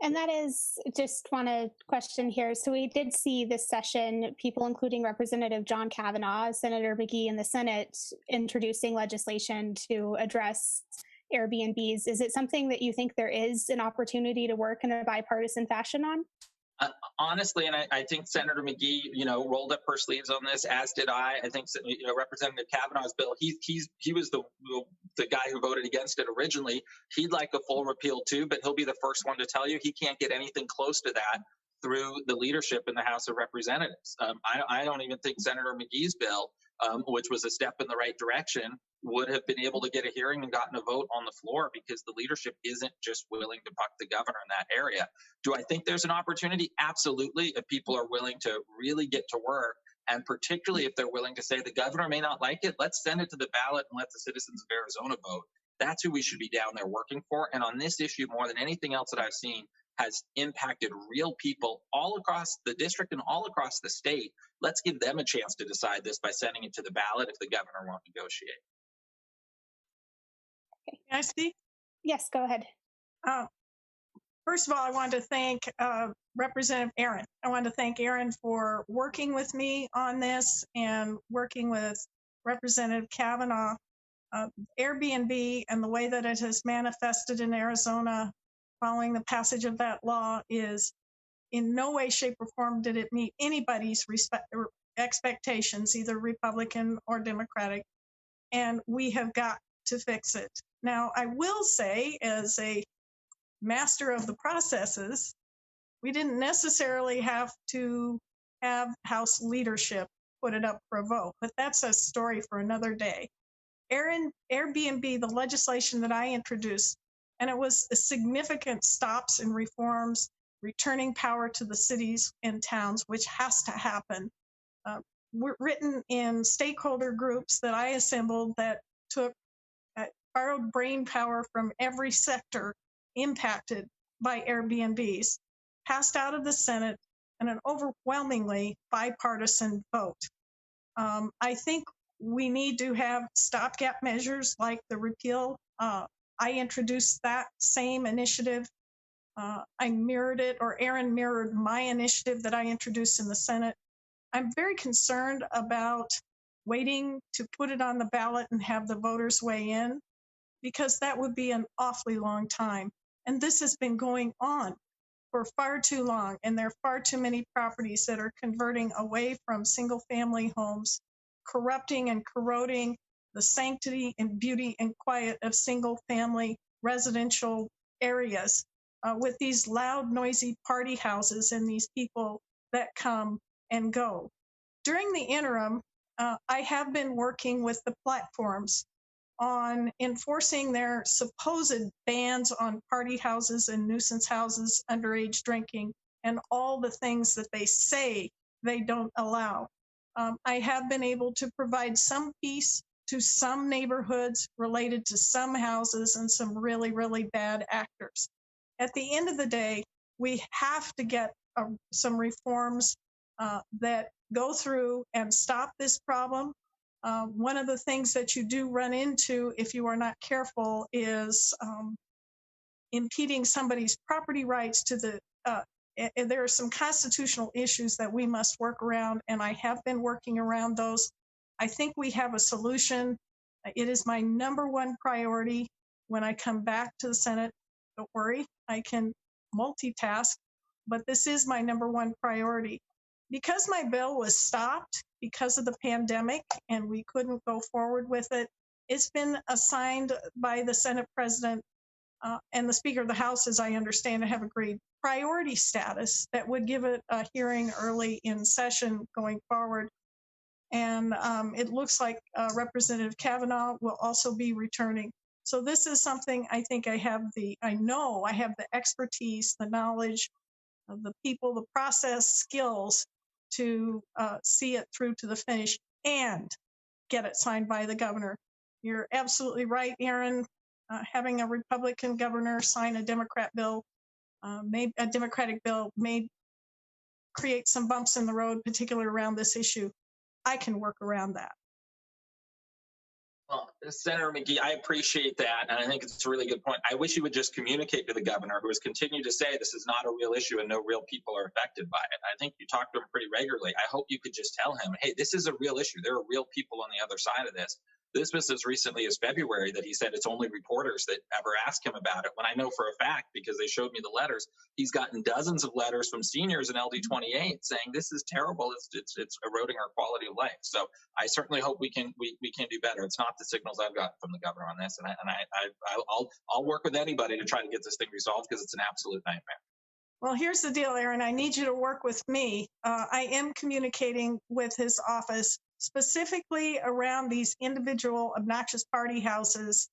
And that is, just want to question here. So we did see this session, people including Representative John Kavanaugh, Senator McGee in the Senate, introducing legislation to address Airbnbs. Is it something that you think there is an opportunity to work in a bipartisan fashion on? Honestly, and I think Senator McGee, rolled up her sleeves on this, as did I. I think, Representative Kavanaugh's bill, he was the guy who voted against it originally. He'd like a full repeal too, but he'll be the first one to tell you he can't get anything close to that through the leadership in the House of Representatives. I don't even think Senator McGee's bill, which was a step in the right direction, would have been able to get a hearing and gotten a vote on the floor because the leadership isn't just willing to buck the governor in that area. Do I think there's an opportunity? Absolutely. If people are willing to really get to work, and particularly if they're willing to say the governor may not like it, let's send it to the ballot and let the citizens of Arizona vote. That's who we should be down there working for. And on this issue, more than anything else that I've seen, has impacted real people all across the district and all across the state. Let's give them a chance to decide this by sending it to the ballot if the governor won't negotiate. Can I speak? Yes, go ahead. First of all, I wanted to thank Representative Aaron. I wanted to thank Aaron for working with me on this and working with Representative Kavanaugh. Airbnb and the way that it has manifested in Arizona following the passage of that law is in no way, shape, or form did it meet anybody's expectations, either Republican or Democratic, and we have got to fix it. Now, I will say, as a master of the processes, we didn't necessarily have to have House leadership put it up for a vote, but that's a story for another day. Airbnb, the legislation that I introduced, and it was a significant stops and reforms, returning power to the cities and towns, which has to happen. Were written in stakeholder groups that I assembled that took borrowed brain power from every sector impacted by Airbnbs, passed out of the Senate in an overwhelmingly bipartisan vote. I think we need to have stopgap measures like the repeal. I introduced that same initiative. I mirrored it, or Aaron mirrored my initiative that I introduced in the Senate. I'm very concerned about waiting to put it on the ballot and have the voters weigh in, because that would be an awfully long time. And this has been going on for far too long, and there are far too many properties that are converting away from single-family homes, corrupting and corroding the sanctity and beauty and quiet of single-family residential areas with these loud, noisy party houses and these people that come and go. During the interim, I have been working with the platforms on enforcing their supposed bans on party houses and nuisance houses, underage drinking, and all the things that they say they don't allow. I have been able to provide some peace to some neighborhoods related to some houses and some really, really bad actors. At the end of the day, we have to get some reforms that go through and stop this problem. One of the things that you do run into if you are not careful is impeding somebody's property rights to the, there are some constitutional issues that we must work around, and I have been working around those. I think we have a solution. It is my #1 priority when I come back to the Senate. Don't worry, I can multitask, but this is my #1 priority. Because my bill was stopped because of the pandemic and we couldn't go forward with it, it's been assigned by the Senate President and the Speaker of the House, as I understand it, have agreed, priority status that would give it a hearing early in session going forward. And it looks like Representative Kavanaugh will also be returning. So this is something I think I know I have the expertise, the knowledge, the people, the process skills to see it through to the finish and get it signed by the governor. You're absolutely right, Aaron. Having a Republican governor sign a Democratic bill may create some bumps in the road, particularly around this issue. I can work around that. Well, Senator McGee, I appreciate that, and I think it's a really good point. I wish you would just communicate to the governor, who has continued to say this is not a real issue and no real people are affected by it. I think you talk to him pretty regularly. I hope you could just tell him, hey, this is a real issue. There are real people on the other side of this. This was as recently as February that he said it's only reporters that ever ask him about it, when I know for a fact, because they showed me the letters, he's gotten dozens of letters from seniors in LD28 saying this is terrible, it's eroding our quality of life. So I certainly hope we can do better. It's not the signals I've gotten from the governor on this, and I'll work with anybody to try to get this thing resolved, because it's an absolute nightmare. Well, here's the deal, Aaron. I need you to work with me. I am communicating with his office specifically around these individual obnoxious party houses,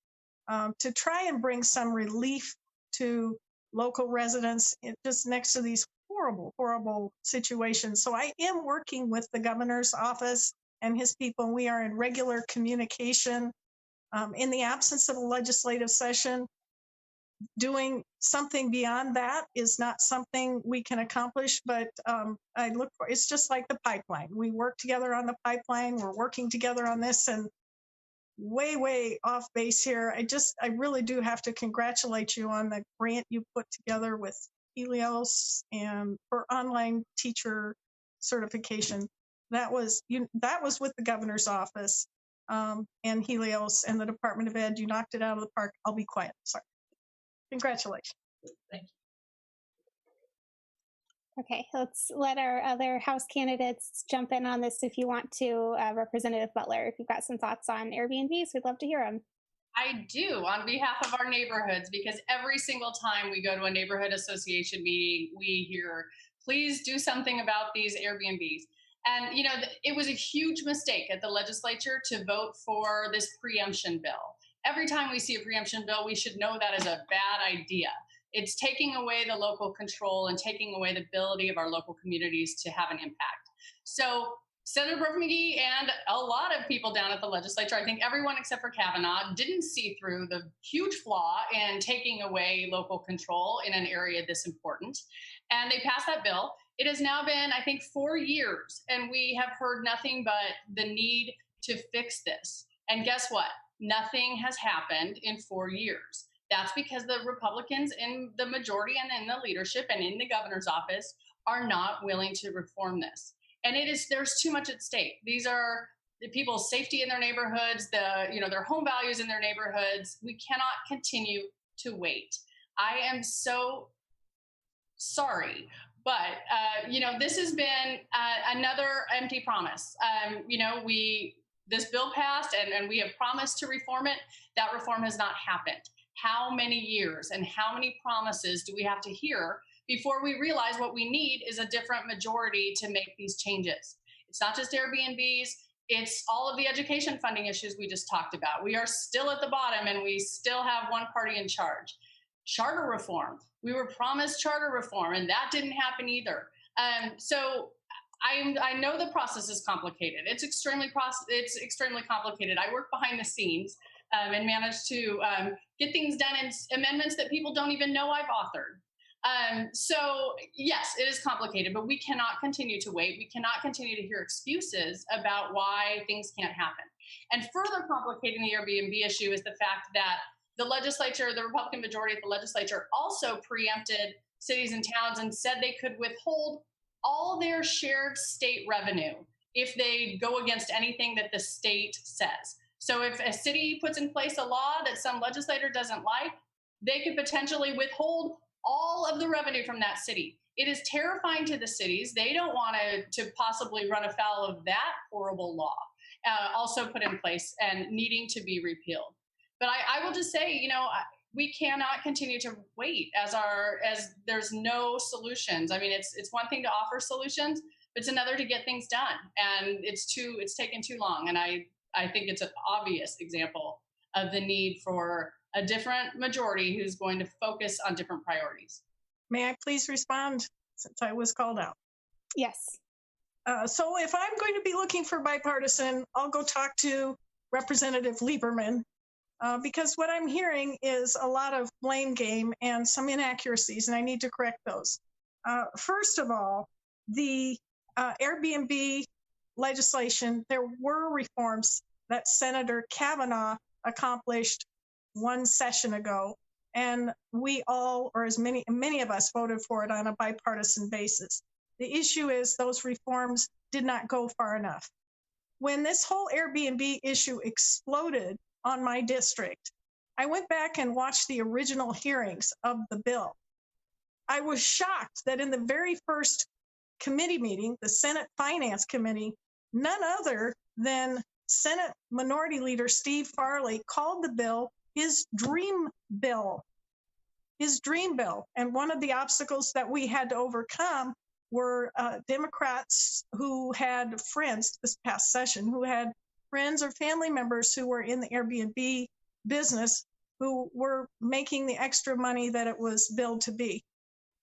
to try and bring some relief to local residents just next to these horrible, horrible situations. So I am working with the governor's office and his people. We are in regular communication. In the absence of a legislative session, doing something beyond that is not something we can accomplish, but it's just like the pipeline. We work together on the pipeline. We're working together on this, and way off base here. I really do have to congratulate you on the grant you put together with Helios and for online teacher certification. That was with the governor's office and Helios and the Department of Ed. You knocked it out of the park. I'll be quiet. Sorry. Congratulations. Thank you. Okay, let's let our other House candidates jump in on this if you want to. Representative Butler, if you've got some thoughts on Airbnbs, we'd love to hear them. I do, on behalf of our neighborhoods, because every single time we go to a neighborhood association meeting, we hear, please do something about these Airbnbs. And, you know, it was a huge mistake at the legislature to vote for this preemption bill. Every time we see a preemption bill, we should know that is a bad idea. It's taking away the local control and taking away the ability of our local communities to have an impact. So Senator Brophy McGee and a lot of people down at the legislature, I think everyone except for Kavanaugh, didn't see through the huge flaw in taking away local control in an area this important. And they passed that bill. It has now been, I think, 4 years, and we have heard nothing but the need to fix this. And guess what? Nothing has happened in 4 years. That's because the Republicans in the majority and in the leadership and in the governor's office are not willing to reform this. And there's too much at stake. These are the people's safety in their neighborhoods, their home values in their neighborhoods. We cannot continue to wait. I am so sorry, but this has been another empty promise. This bill passed and we have promised to reform it. That reform has not happened. How many years and how many promises do we have to hear before we realize what we need is a different majority to make these changes? It's not just Airbnbs, it's all of the education funding issues we just talked about. We are still at the bottom and we still have one party in charge. Charter reform, we were promised charter reform and that didn't happen either. So I know the process is complicated. It's extremely complicated. I work behind the scenes and managed to get things done in amendments that people don't even know I've authored. So yes, it is complicated, but we cannot continue to wait. We cannot continue to hear excuses about why things can't happen. And further complicating the Airbnb issue is the fact that the legislature, the Republican majority of the legislature, also preempted cities and towns and said they could withhold all their shared state revenue if they go against anything that the state says. So if a city puts in place a law that some legislator doesn't like, they could potentially withhold all of the revenue from that city. It is terrifying to the cities. They don't want to possibly run afoul of that horrible law, also put in place and needing to be repealed. But I will just say, we cannot continue to wait as there's no solutions. I mean, it's one thing to offer solutions, but it's another to get things done. And it's taken too long. And I think it's an obvious example of the need for a different majority who's going to focus on different priorities. May I please respond since I was called out? Yes. So if I'm going to be looking for bipartisan, I'll go talk to Representative Lieberman because what I'm hearing is a lot of blame game and some inaccuracies, and I need to correct those. First of all, the Airbnb legislation, there were reforms that Senator Kavanaugh accomplished one session ago, and we all, or as many of us, voted for it on a bipartisan basis. The issue is those reforms did not go far enough. When this whole Airbnb issue exploded on my district, I went back and watched the original hearings of the bill. I was shocked that in the very first committee meeting, the Senate Finance Committee, none other than Senate Minority Leader Steve Farley called the bill his dream bill. And one of the obstacles that we had to overcome were Democrats who had friends this past session, who had friends or family members who were in the Airbnb business, who were making the extra money that it was billed to be.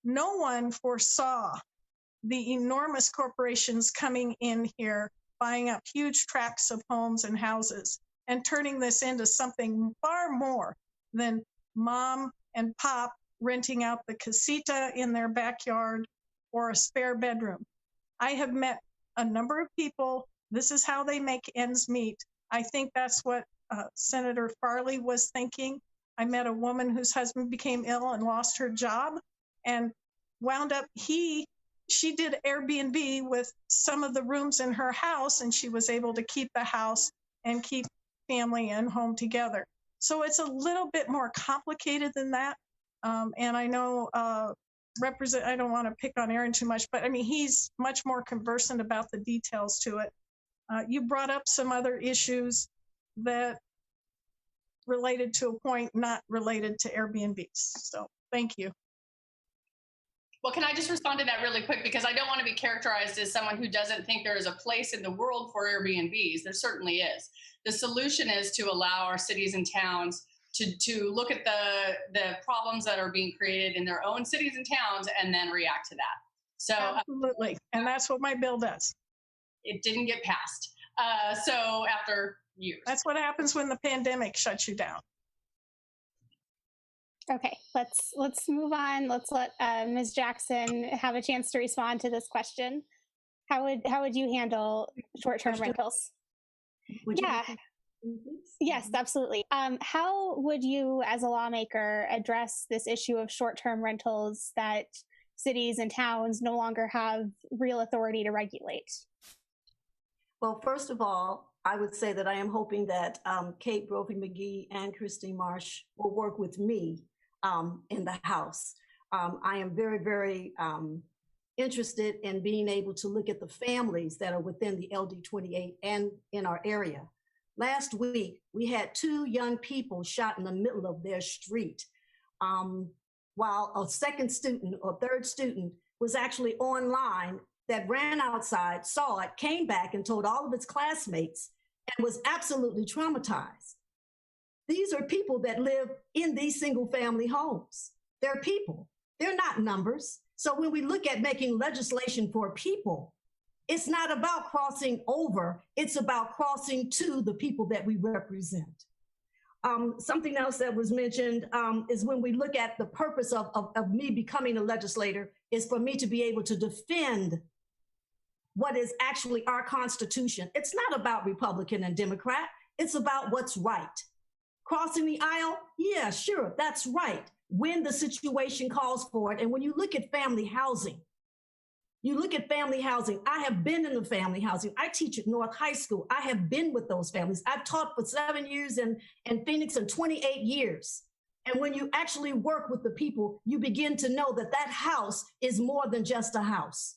No one foresaw the enormous corporations coming in here, buying up huge tracts of homes and houses, and turning this into something far more than mom and pop renting out the casita in their backyard or a spare bedroom. I have met a number of people. This is how they make ends meet. I think that's what Senator Farley was thinking. I met a woman whose husband became ill and lost her job and wound up, she did Airbnb with some of the rooms in her house, and she was able to keep the house and keep family and home together. So it's a little bit more complicated than that. And I know I don't want to pick on Aaron too much, but I mean, he's much more conversant about the details to it. You brought up some other issues that related to a point not related to Airbnbs. So thank you. Well, can I just respond to that really quick? Because I don't want to be characterized as someone who doesn't think there is a place in the world for Airbnbs. There certainly is. The solution is to allow our cities and towns to look at the problems that are being created in their own cities and towns and then react to that. So absolutely. And that's what my bill does. It didn't get passed. So after years. That's what happens when the pandemic shuts you down. Okay, let's move on. Let's let Ms. Jackson have a chance to respond to this question. How would you handle short-term rentals? Yes, absolutely. How would you, as a lawmaker, address this issue of short-term rentals that cities and towns no longer have real authority to regulate? Well, first of all, I would say that I am hoping that Kate, Brophy, McGee, and Christine Marsh will work with me in the House. I am very, very interested in being able to look at the families that are within the LD28 and in our area. Last week, we had 2 young people shot in the middle of their street, while a second student or third student was actually online that ran outside, saw it, came back and told all of its classmates and was absolutely traumatized. These are people that live in these single family homes. They're people, they're not numbers. So when we look at making legislation for people, it's not about crossing over, it's about crossing to the people that we represent. Something else that was mentioned is when we look at the purpose of me becoming a legislator is for me to be able to defend what is actually our Constitution. It's not about Republican and Democrat, it's about what's right. Crossing the aisle, yeah, sure, that's right, when the situation calls for it. And when you look at family housing, I have been in the family housing. I teach at North High School. I have been with those families. I've taught for 7 years in Phoenix and 28 years. And when you actually work with the people, you begin to know that that house is more than just a house.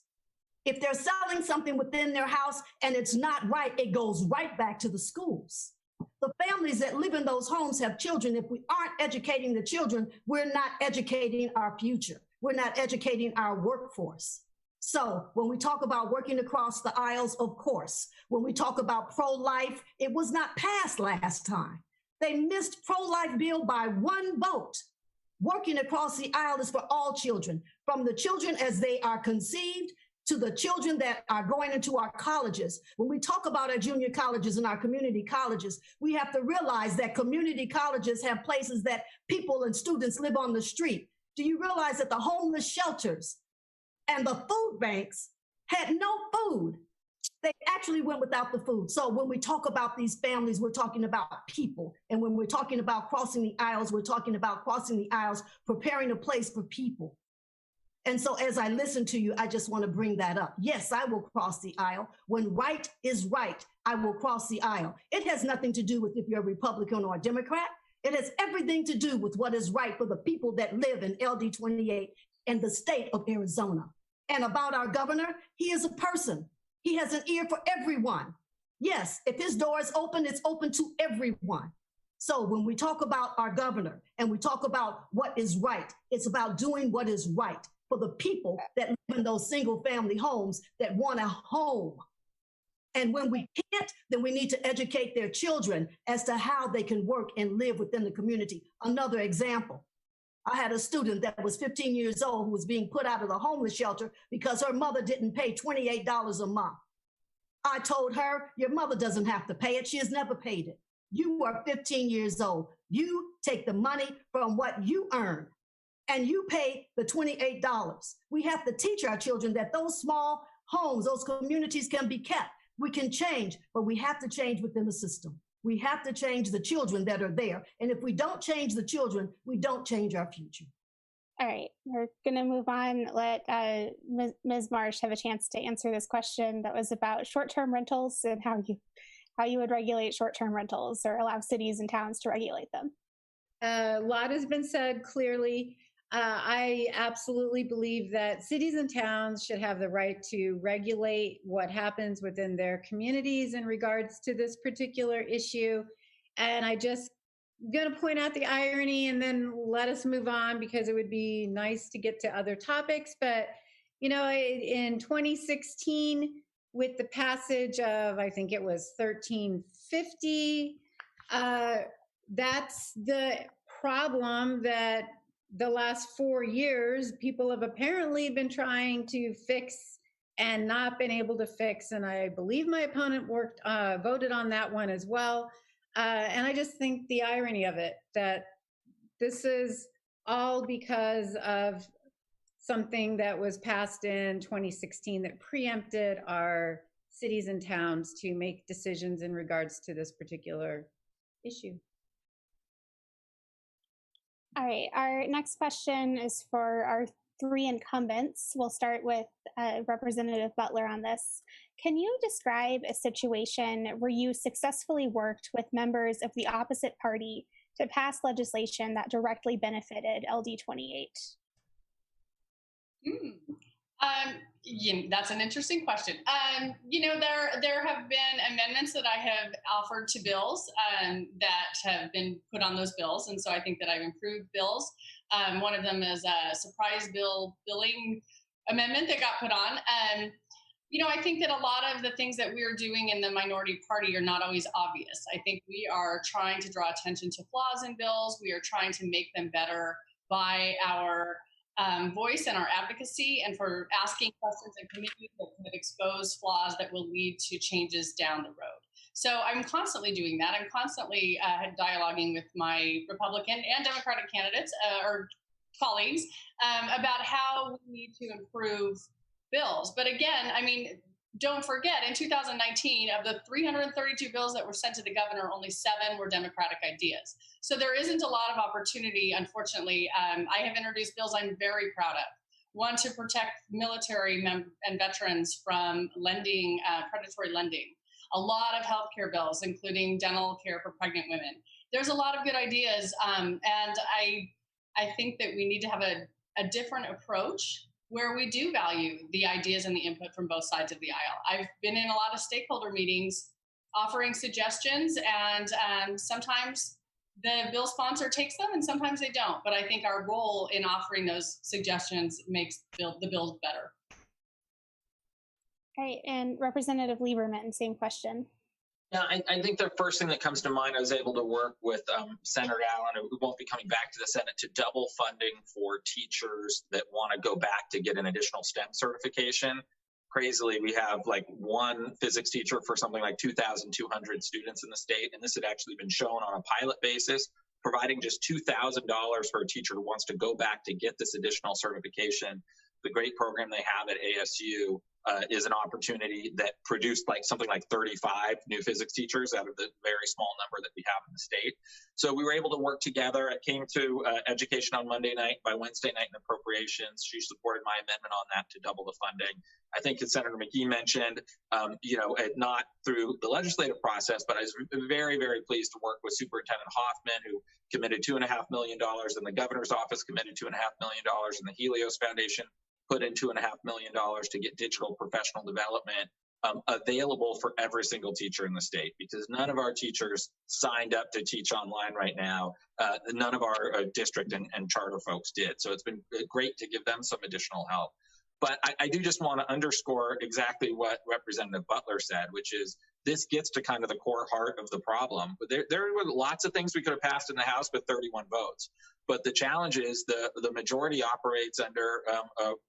If they're selling something within their house and it's not right, it goes right back to the schools. The families that live in those homes have children. If we aren't educating the children, we're not educating our future. We're not educating our workforce. So when we talk about working across the aisles, of course, when we talk about pro-life, it was not passed last time. They missed pro-life bill by 1 vote. Working across the aisle is for all children, from the children as they are conceived to the children that are going into our colleges. When we talk about our junior colleges and our community colleges, we have to realize that community colleges have places that people and students live on the street. Do you realize that the homeless shelters and the food banks had no food? They actually went without the food. So when we talk about these families, we're talking about people. And when we're talking about crossing the aisles, we're talking about crossing the aisles, preparing a place for people. And so as I listen to you, I just want to bring that up. Yes, I will cross the aisle. When right is right, I will cross the aisle. It has nothing to do with if you're a Republican or a Democrat. It has everything to do with what is right for the people that live in LD28 and the state of Arizona. And about our governor, he is a person. He has an ear for everyone. Yes, if his door is open, it's open to everyone. So when we talk about our governor and we talk about what is right, it's about doing what is right. for the people that live in those single family homes that want a home. And when we can't, then we need to educate their children as to how they can work and live within the community. Another example, I had a student that was 15 years old who was being put out of the homeless shelter because her mother didn't pay $28 a month. I told her, your mother doesn't have to pay it. She has never paid it. You are 15 years old. You take the money from what you earn and you pay the $28. We have to teach our children that those small homes, those communities can be kept. We can change, but we have to change within the system. We have to change the children that are there. And if we don't change the children, we don't change our future. All right, we're going to move on. Let Ms. Marsh have a chance to answer this question that was about short-term rentals and how you would regulate short-term rentals or allow cities and towns to regulate them. A lot has been said clearly. I absolutely believe that cities and towns should have the right to regulate what happens within their communities in regards to this particular issue. And I just going to point out the irony and then let us move on because it would be nice to get to other topics. But, you know, in 2016, with the passage of, I think it was 1350, that's the problem that the last 4 years, people have apparently been trying to fix and not been able to fix. And I believe my opponent voted on that one as well. And I just think the irony of it, that this is all because of something that was passed in 2016 that preempted our cities and towns to make decisions in regards to this particular issue. All right, our next question is for our three incumbents. We'll start with Representative Butler on this. Can you describe a situation where you successfully worked with members of the opposite party to pass legislation that directly benefited LD28? That's an interesting question. You know, there have been amendments that I have offered to bills that have been put on those bills, and so I think that I've improved bills. One of them is a surprise billing amendment that got put on. You know, I think that a lot of the things that we're doing in the minority party are not always obvious. I think we are trying to draw attention to flaws in bills. We are trying to make them better by our voice and our advocacy, and for asking questions in committees that could expose flaws that will lead to changes down the road. So I'm constantly doing that. I'm constantly dialoguing with my Republican and Democratic candidates or colleagues about how we need to improve bills. But again, I mean, don't forget, in 2019, of the 332 bills that were sent to the governor, only 7 were Democratic ideas. So there isn't a lot of opportunity, unfortunately. I have introduced bills I'm very proud of. One, to protect military and veterans from lending, predatory lending. A lot of healthcare bills, including dental care for pregnant women. There's a lot of good ideas, and I think that we need to have a different approach where we do value the ideas and the input from both sides of the aisle. I've been in a lot of stakeholder meetings offering suggestions, and sometimes the bill sponsor takes them and sometimes they don't. But I think our role in offering those suggestions makes the bills better. All right, and Representative Lieberman, same question. Yeah, I think the first thing that comes to mind, I was able to work with Senator Allen, who won't be coming back to the Senate, to double funding for teachers that want to go back to get an additional STEM certification. Crazily, we have like one physics teacher for something like 2,200 students in the state, and this had actually been shown on a pilot basis. Providing just $2,000 for a teacher who wants to go back to get this additional certification. The great program they have at ASU is an opportunity that produced something like 35 new physics teachers out of the very small number that we have in the state. So we were able to work together. It came to education on Monday night. By Wednesday night in appropriations, she supported my amendment on that to double the funding. I think as Senator McGee mentioned, you know, not through the legislative process, but I was very, very pleased to work with Superintendent Hoffman, who committed $2.5 million, and the governor's office committed $2.5 million, and the Helios Foundation put in $2.5 million to get digital professional development available for every single teacher in the state, because none of our teachers signed up to teach online right now. None of our district and charter folks did. So it's been great to give them some additional help. But I do just want to underscore exactly what Representative Butler said, which is this gets to kind of the core heart of the problem. There were lots of things we could have passed in the House with 31 votes. But the challenge is the majority operates under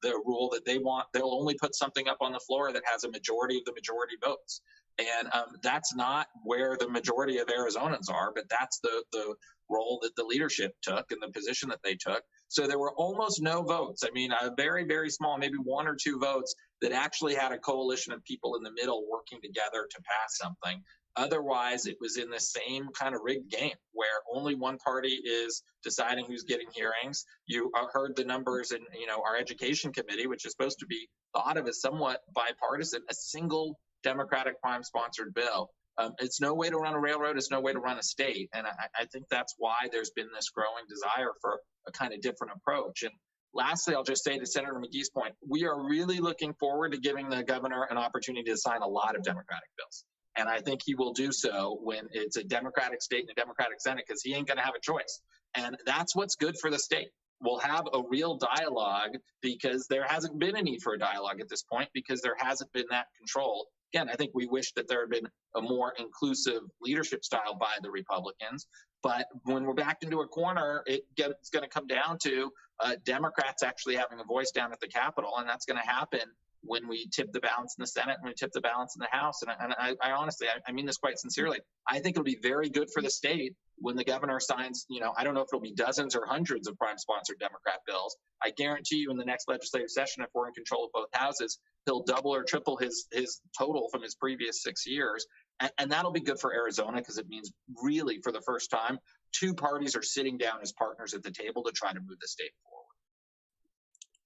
the rule that they'll only put something up on the floor that has a majority of the majority votes. And that's not where the majority of Arizonans are, but that's the role that the leadership took and the position that they took. So there were almost no votes. I mean, a very, very small, maybe 1 or 2 votes that actually had a coalition of people in the middle working together to pass something. Otherwise, it was in the same kind of rigged game where only one party is deciding who's getting hearings. You heard the numbers in, our education committee, which is supposed to be thought of as somewhat bipartisan, a single Democratic prime-sponsored bill. It's no way to run a railroad. It's no way to run a state. And I think that's why there's been this growing desire for a kind of different approach. And lastly, I'll just say to Senator McGee's point, we are really looking forward to giving the governor an opportunity to sign a lot of Democratic bills. And I think he will do so when it's a Democratic state and a Democratic Senate, because he ain't going to have a choice. And that's what's good for the state. We'll have a real dialogue because there hasn't been a need for a dialogue at this point because there hasn't been that control. Again, I think we wish that there had been a more inclusive leadership style by the Republicans. But when we're backed into a corner, it's going to come down to Democrats actually having a voice down at the Capitol, and that's going to happen when we tip the balance in the Senate and we tip the balance in the House. And I honestly, I mean this quite sincerely. I think it'll be very good for the state when the governor signs, I don't know if it'll be dozens or hundreds of prime-sponsored Democrat bills. I guarantee you in the next legislative session, if we're in control of both houses, he'll double or triple his total from his previous 6 years. And that'll be good for Arizona because it means really for the first time, 2 parties are sitting down as partners at the table to try to move the state forward.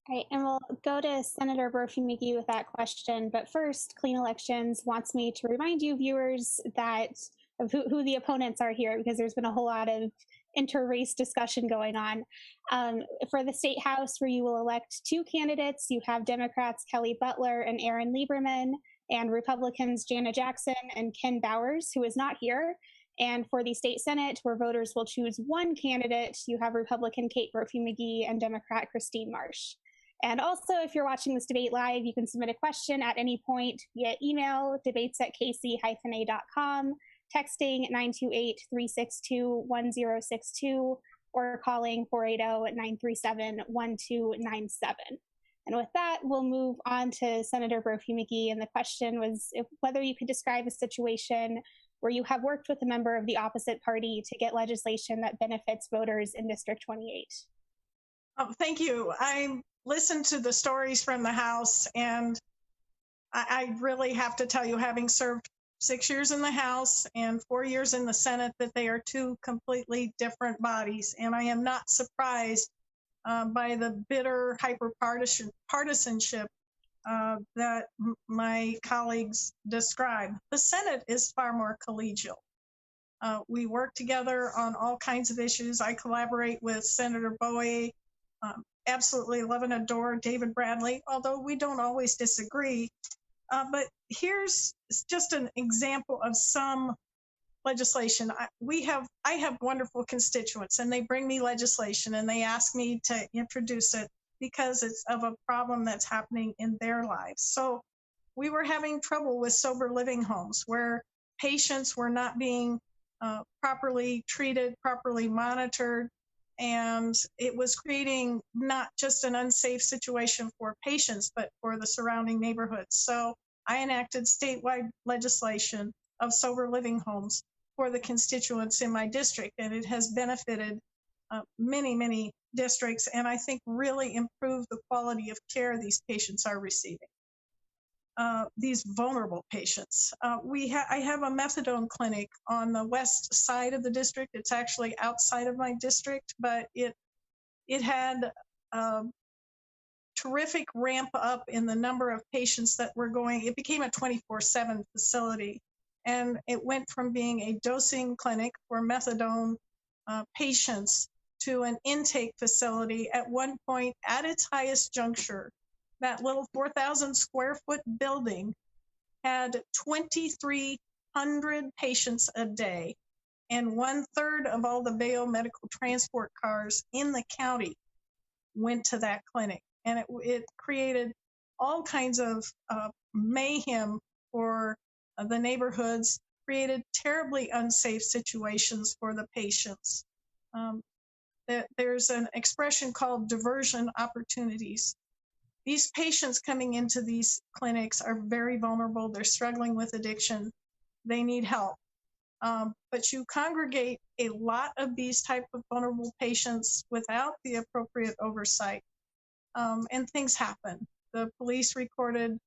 All right, and we'll go to Senator Brophy McGee with that question. But first, Clean Elections wants me to remind you viewers of who the opponents are here, because there's been a whole lot of inter-race discussion going on. For the State House, where you will elect 2 candidates, you have Democrats Kelli Butler and Aaron Lieberman, and Republicans Jana Jackson and Ken Bowers, who is not here. And for the State Senate, where voters will choose 1 candidate, you have Republican Kate Brophy McGee and Democrat Christine Marsh. And also, if you're watching this debate live, you can submit a question at any point via email, debates@kc-a.com, texting 928-362-1062, or calling 480-937-1297. And with that, we'll move on to Senator Brophy McGee. And the question was whether you could describe a situation where you have worked with a member of the opposite party to get legislation that benefits voters in District 28. Thank you. I listened to the stories from the House, and I really have to tell you, having served 6 years in the House and 4 years in the Senate, that they are 2 completely different bodies. And I am not surprised by the bitter partisanship that my colleagues describe. The Senate is far more collegial. We work together on all kinds of issues. I collaborate with Senator Bowie, absolutely love and adore David Bradley, although we don't always disagree. But here's just an example of some legislation. I have wonderful constituents, and they bring me legislation and they ask me to introduce it because it's of a problem that's happening in their lives. So we were having trouble with sober living homes where patients were not being properly treated, properly monitored, and it was creating not just an unsafe situation for patients, but for the surrounding neighborhoods. So I enacted statewide legislation of sober living homes for the constituents in my district, and it has benefited many, many districts, and I think really improved the quality of care these patients are receiving. These vulnerable patients. I have a methadone clinic on the west side of the district. It's actually outside of my district, but it had terrific ramp up in the number of patients that were going. It became a 24/7 facility, and it went from being a dosing clinic for methadone patients to an intake facility. At one point, at its highest juncture, that little 4,000 square foot building had 2,300 patients a day, and 1/3 of all the biomedical transport cars in the county went to that clinic. And it created all kinds of mayhem for the neighborhoods, created terribly unsafe situations for the patients. There's an expression called diversion opportunities. These patients coming into these clinics are very vulnerable. They're struggling with addiction. They need help. But you congregate a lot of these type of vulnerable patients without the appropriate oversight, and things happen. The police recorded,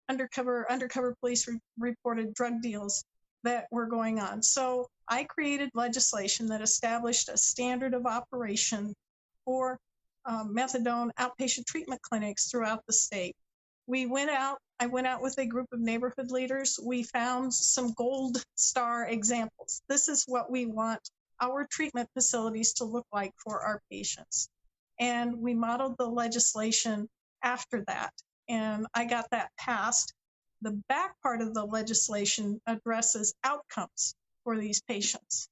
undercover police reported drug deals that were going on. So I created legislation that established a standard of operation for methadone outpatient treatment clinics throughout the state. I went out with a group of neighborhood leaders. We found some gold star examples. This is what we want our treatment facilities to look like for our patients. And we modeled the legislation after that. And I got that passed. The back part of the legislation addresses outcomes for these patients.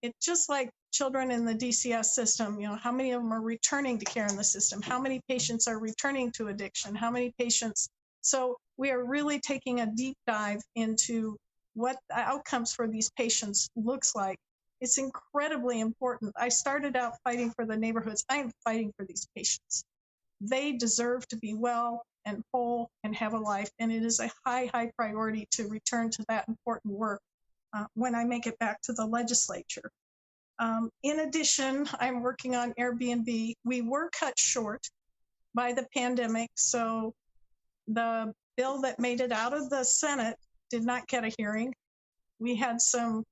It's just like children in the DCS system, you know, how many of them are returning to care in the system? How many patients are returning to addiction? How many patients? So we are really taking a deep dive into what the outcomes for these patients looks like. It's incredibly important. I started out fighting for the neighborhoods. I am fighting for these patients. They deserve to be well and whole and have a life. And it is a high, high priority to return to that important work when I make it back to the legislature. In addition, I'm working on Airbnb. We were cut short by the pandemic, so the bill that made it out of the Senate did not get a hearing. We had some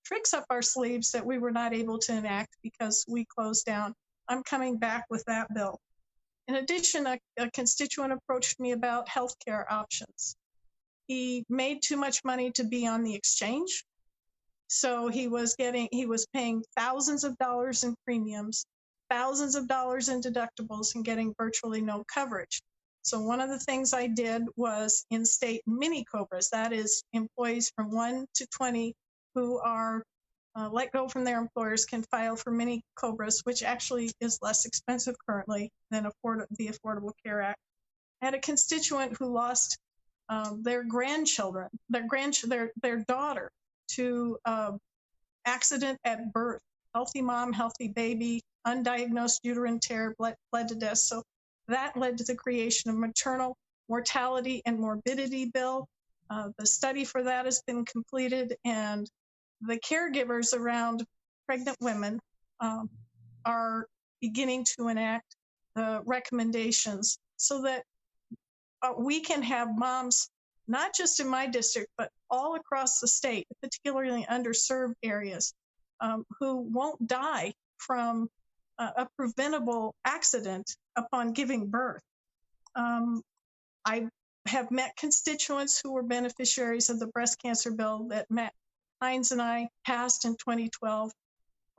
tricks up our sleeves that we were not able to enact because we closed down. I'm coming back with that bill. In addition, a constituent approached me about healthcare options. He made too much money to be on the exchange. So he was paying thousands of dollars in premiums, thousands of dollars in deductibles, and getting virtually no coverage. So one of the things I did was instate mini COBRAs, that is employees from 1 to 20 who are let go from their employers can file for mini COBRAs, which actually is less expensive currently than the Affordable Care Act. I had a constituent who lost their grandchildren, their daughter to accident at birth, healthy mom, healthy baby, undiagnosed uterine tear, bled to death. So that led to the creation of maternal mortality and morbidity bill. The study for that has been completed, and the caregivers around pregnant women are beginning to enact the recommendations so that we can have moms, not just in my district, but all across the state, particularly underserved areas, who won't die from a preventable accident upon giving birth. I have met constituents who were beneficiaries of the breast cancer bill that Matt Hines and I passed in 2012.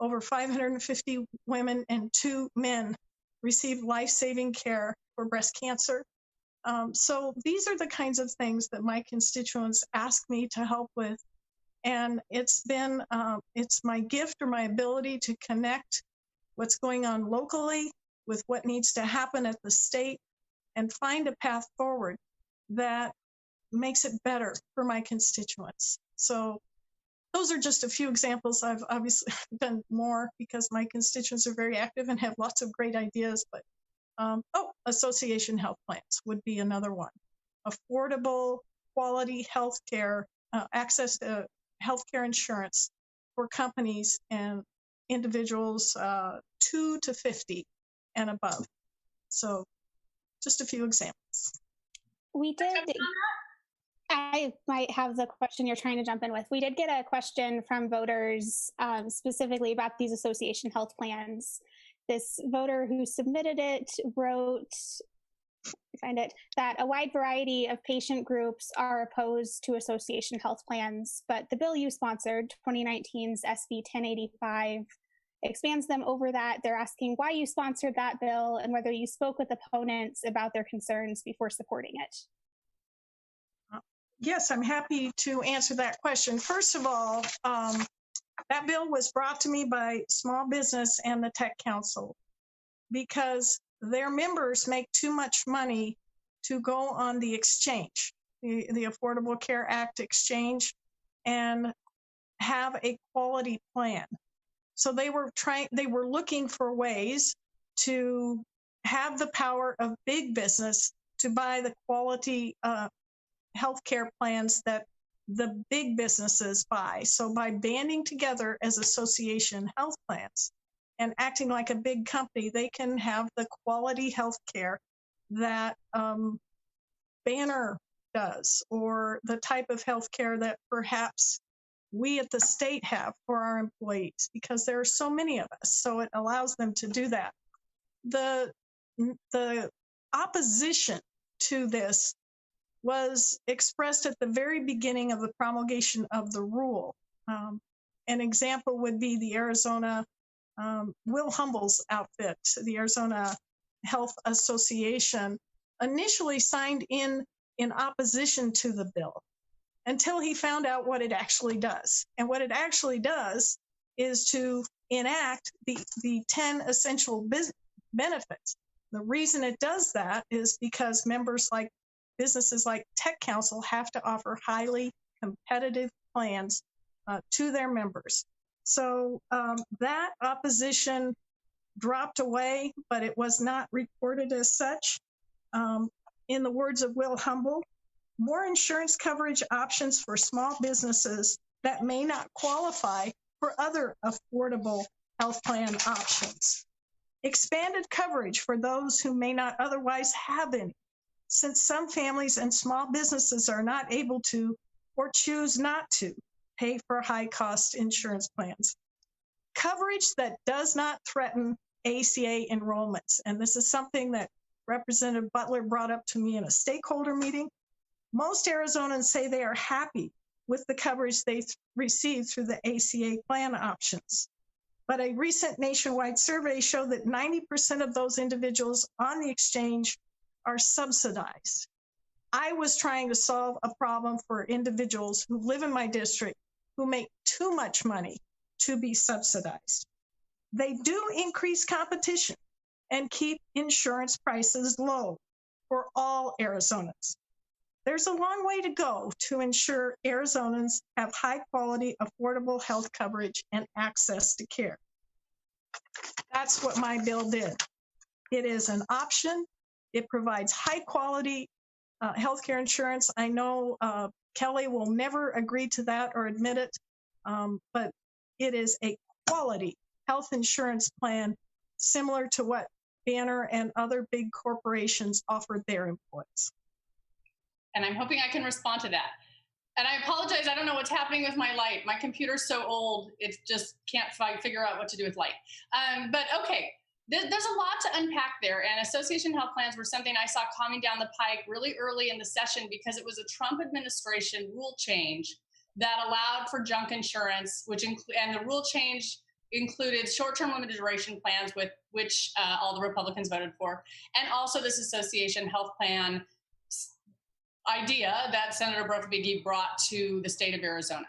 Over 550 women and 2 men received life-saving care for breast cancer. So these are the kinds of things that my constituents ask me to help with. And it's my gift or my ability to connect what's going on locally with what needs to happen at the state and find a path forward that makes it better for my constituents. So those are just a few examples. I've obviously done more because my constituents are very active and have lots of great ideas, but association health plans would be another one. Affordable, quality health care, access to healthcare insurance for companies and individuals 2 to 50 and above. So just a few examples. We did. I might have the question you're trying to jump in with. We did get a question from voters specifically about these association health plans. This voter who submitted it wrote, that a wide variety of patient groups are opposed to association health plans, but the bill you sponsored, 2019's SB 1085, expands them over that. They're asking why you sponsored that bill and whether you spoke with opponents about their concerns before supporting it. Yes, I'm happy to answer that question. First of all, that bill was brought to me by small business and the Tech Council because their members make too much money to go on the exchange, the Affordable Care Act exchange, and have a quality plan. So they were looking for ways to have the power of big business to buy the quality healthcare plans that the big businesses buy. So by banding together as association health plans and acting like a big company, they can have the quality healthcare that Banner does, or the type of healthcare that perhaps we at the state have for our employees, because there are so many of us. So it allows them to do that. The opposition to this was expressed at the very beginning of the promulgation of the rule. An example would be the Arizona Will Humble's outfit, the Arizona Health Association, initially signed in opposition to the bill until he found out what it actually does. And what it actually does is to enact the 10 essential benefits. The reason it does that is because businesses like Tech Council have to offer highly competitive plans to their members. So that opposition dropped away, but it was not reported as such. In the words of Will Humble, more insurance coverage options for small businesses that may not qualify for other affordable health plan options. Expanded coverage for those who may not otherwise have any, since some families and small businesses are not able to or choose not to pay for high-cost insurance plans. Coverage that does not threaten ACA enrollments. And this is something that Representative Butler brought up to me in a stakeholder meeting. Most Arizonans say they are happy with the coverage they receive through the ACA plan options. But a recent nationwide survey showed that 90% of those individuals on the exchange are subsidized. I was trying to solve a problem for individuals who live in my district who make too much money to be subsidized. They do increase competition and keep insurance prices low for all Arizonans. There's a long way to go to ensure Arizonans have high quality, affordable health coverage and access to care. That's what my bill did. It is an option. It provides high quality healthcare insurance. I know Kelli will never agree to that or admit it, but it is a quality health insurance plan similar to what Banner and other big corporations offer their employees. And I'm hoping I can respond to that. And I apologize, I don't know what's happening with my light. My computer's so old, it just can't figure out what to do with light. But okay, there's a lot to unpack there. And association health plans were something I saw coming down the pike really early in the session because it was a Trump administration rule change that allowed for junk insurance, and the rule change included short-term limited duration plans, with which all the Republicans voted for, and also this association health plan idea that Senator Brophy brought to the state of Arizona.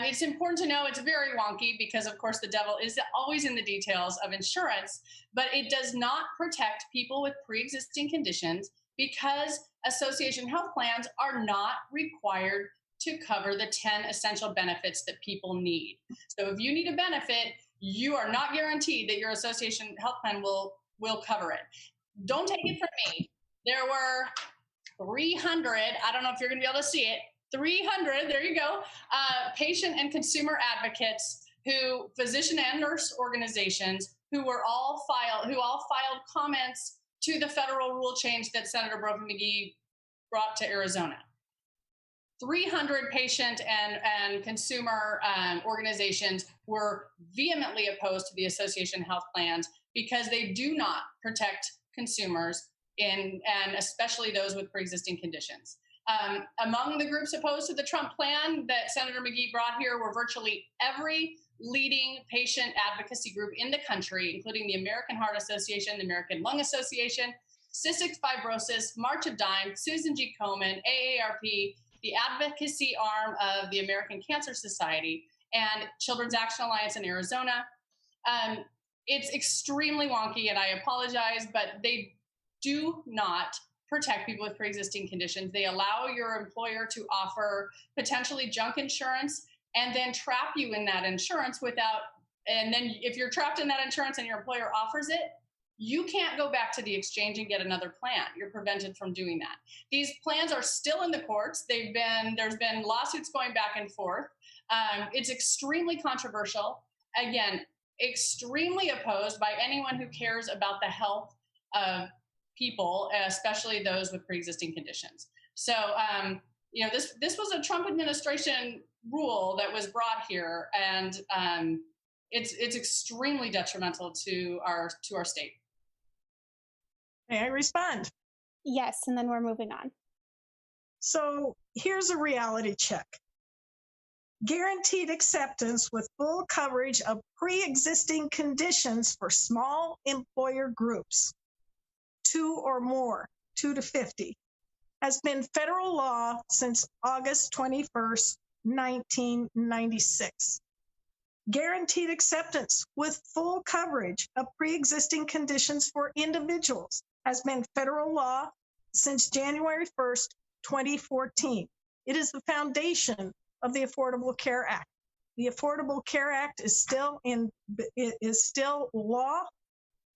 It's important to know it's very wonky because, of course, the devil is always in the details of insurance, but it does not protect people with pre-existing conditions because association health plans are not required to cover the 10 essential benefits that people need. So if you need a benefit, you are not guaranteed that your association health plan will cover it. Don't take it from me. There were 300, I don't know if you're going to be able to see it, 300, there you go, patient and consumer advocates, physician and nurse organizations, who all filed comments to the federal rule change that Senator Brophy brought to Arizona. 300 patient and consumer organizations were vehemently opposed to the association health plans because they do not protect consumers and especially those with pre-existing conditions. Among the groups opposed to the Trump plan that Senator McGee brought here were virtually every leading patient advocacy group in the country, including the American Heart Association, the American Lung Association, Cystic Fibrosis, March of Dimes, Susan G. Komen, AARP, the advocacy arm of the American Cancer Society and Children's Action Alliance in Arizona. It's extremely wonky, and I apologize, but they do not protect people with pre-existing conditions. They allow your employer to offer potentially junk insurance and then trap you in that insurance and then if you're trapped in that insurance and your employer offers it, you can't go back to the exchange and get another plan. You're prevented from doing that. These plans are still in the courts. There's been lawsuits going back and forth. It's extremely controversial. Again, extremely opposed by anyone who cares about the health of people, especially those with pre-existing conditions. So, this was a Trump administration rule that was brought here, and it's extremely detrimental to our state. May I respond? Yes, and then we're moving on. So here's a reality check. Guaranteed acceptance with full coverage of pre-existing conditions for small employer groups, 2 or more, 2 to 50, has been federal law since August 21st, 1996. Guaranteed acceptance with full coverage of pre-existing conditions for individuals has been federal law since January 1st, 2014. It is the foundation of the Affordable Care Act. The Affordable Care Act is still law.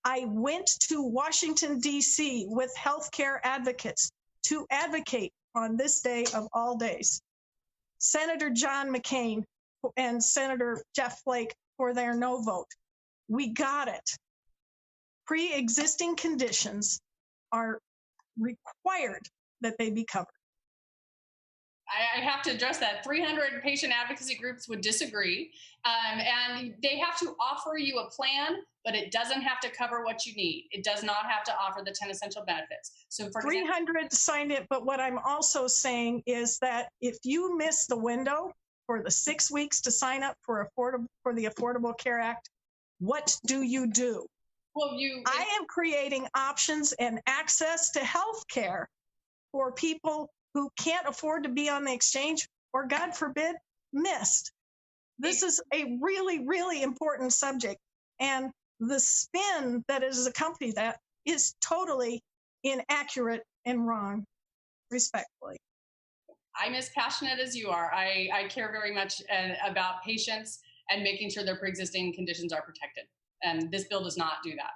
I went to Washington, D.C. with healthcare advocates to advocate on this day of all days. Senator John McCain and Senator Jeff Flake for their no vote. We got it. Pre-existing conditions are required that they be covered. I have to address that. 300 patient advocacy groups would disagree, and they have to offer you a plan, but it doesn't have to cover what you need. It does not have to offer the 10 essential benefits. So for 300 signed it, but what I'm also saying is that if you miss the window for the 6 weeks to sign up for the Affordable Care Act, what do you do? Well, I am creating options and access to health care for people who can't afford to be on the exchange or, God forbid, missed. This is a really, really important subject. And the spin that is accompanied that is totally inaccurate and wrong, respectfully. I'm as passionate as you are. I care very much about patients and making sure their pre-existing conditions are protected. And this bill does not do that.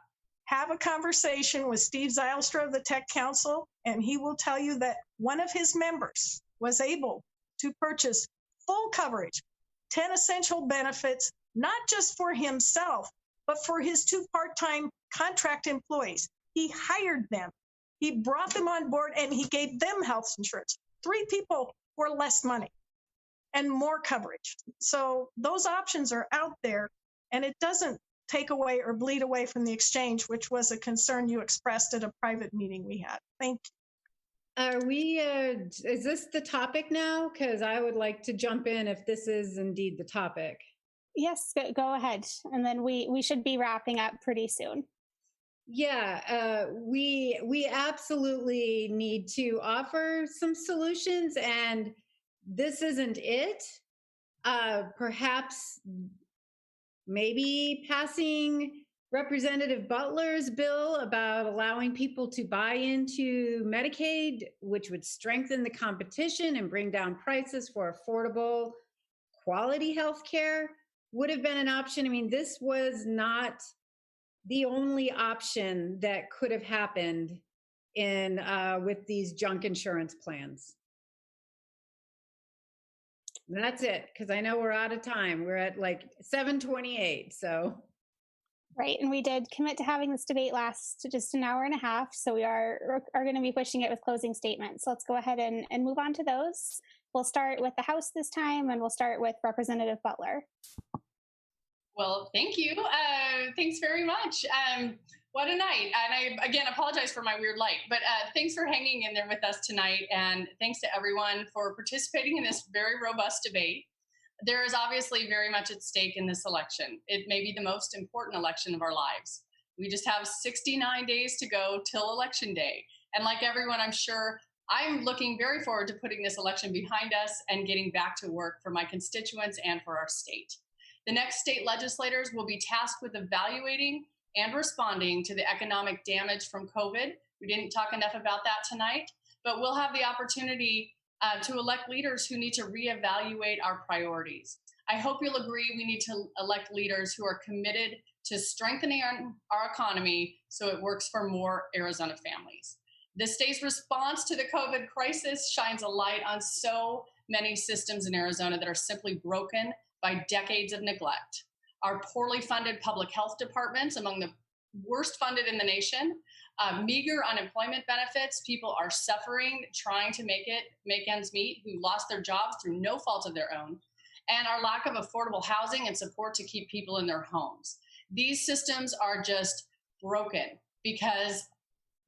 Have a conversation with Steve Zylstra of the Tech Council, and he will tell you that one of his members was able to purchase full coverage, 10 essential benefits, not just for himself, but for his 2 part-time contract employees. He hired them. He brought them on board, and he gave them health insurance. 3 people for less money and more coverage. So those options are out there, and it doesn't take away or bleed away from the exchange, which was a concern you expressed at a private meeting we had. Thank you. Are we, is this the topic now? Because I would like to jump in if this is indeed the topic. Yes, go ahead. And then we should be wrapping up pretty soon. Yeah, we absolutely need to offer some solutions, and this isn't it. Perhaps maybe passing Representative Butler's bill about allowing people to buy into Medicaid, which would strengthen the competition and bring down prices for affordable, quality health care, would have been an option. I mean, this was not the only option that could have happened in with these junk insurance plans. And that's it, because I know we're out of time. We're at like 7:28, so. Right, and we did commit to having this debate last just an hour and a half, so we are going to be pushing it with closing statements. So let's go ahead and move on to those. We'll start with the House this time, and we'll start with Representative Butler. Well, thank you. Thanks very much. What a night. And I, again, apologize for my weird light, but thanks for hanging in there with us tonight. And thanks to everyone for participating in this very robust debate. There is obviously very much at stake in this election. It may be the most important election of our lives. We just have 69 days to go till Election Day. And like everyone, I'm sure I'm looking very forward to putting this election behind us and getting back to work for my constituents and for our state. The next state legislators will be tasked with evaluating and responding to the economic damage from COVID. We didn't talk enough about that tonight, but we'll have the opportunity to elect leaders who need to reevaluate our priorities. I hope you'll agree we need to elect leaders who are committed to strengthening our economy so it works for more Arizona families. The state's response to the COVID crisis shines a light on so many systems in Arizona that are simply broken by decades of neglect. Our poorly funded public health departments, among the worst funded in the nation, meager unemployment benefits, people are suffering, trying to make ends meet, who lost their jobs through no fault of their own, and our lack of affordable housing and support to keep people in their homes. These systems are just broken because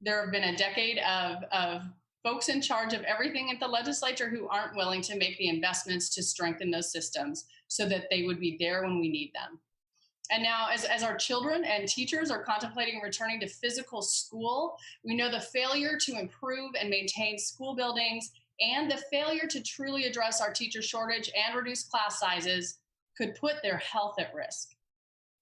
there have been a decade of folks in charge of everything at the legislature who aren't willing to make the investments to strengthen those systems so that they would be there when we need them. And now, as our children and teachers are contemplating returning to physical school, we know the failure to improve and maintain school buildings and the failure to truly address our teacher shortage and reduce class sizes could put their health at risk.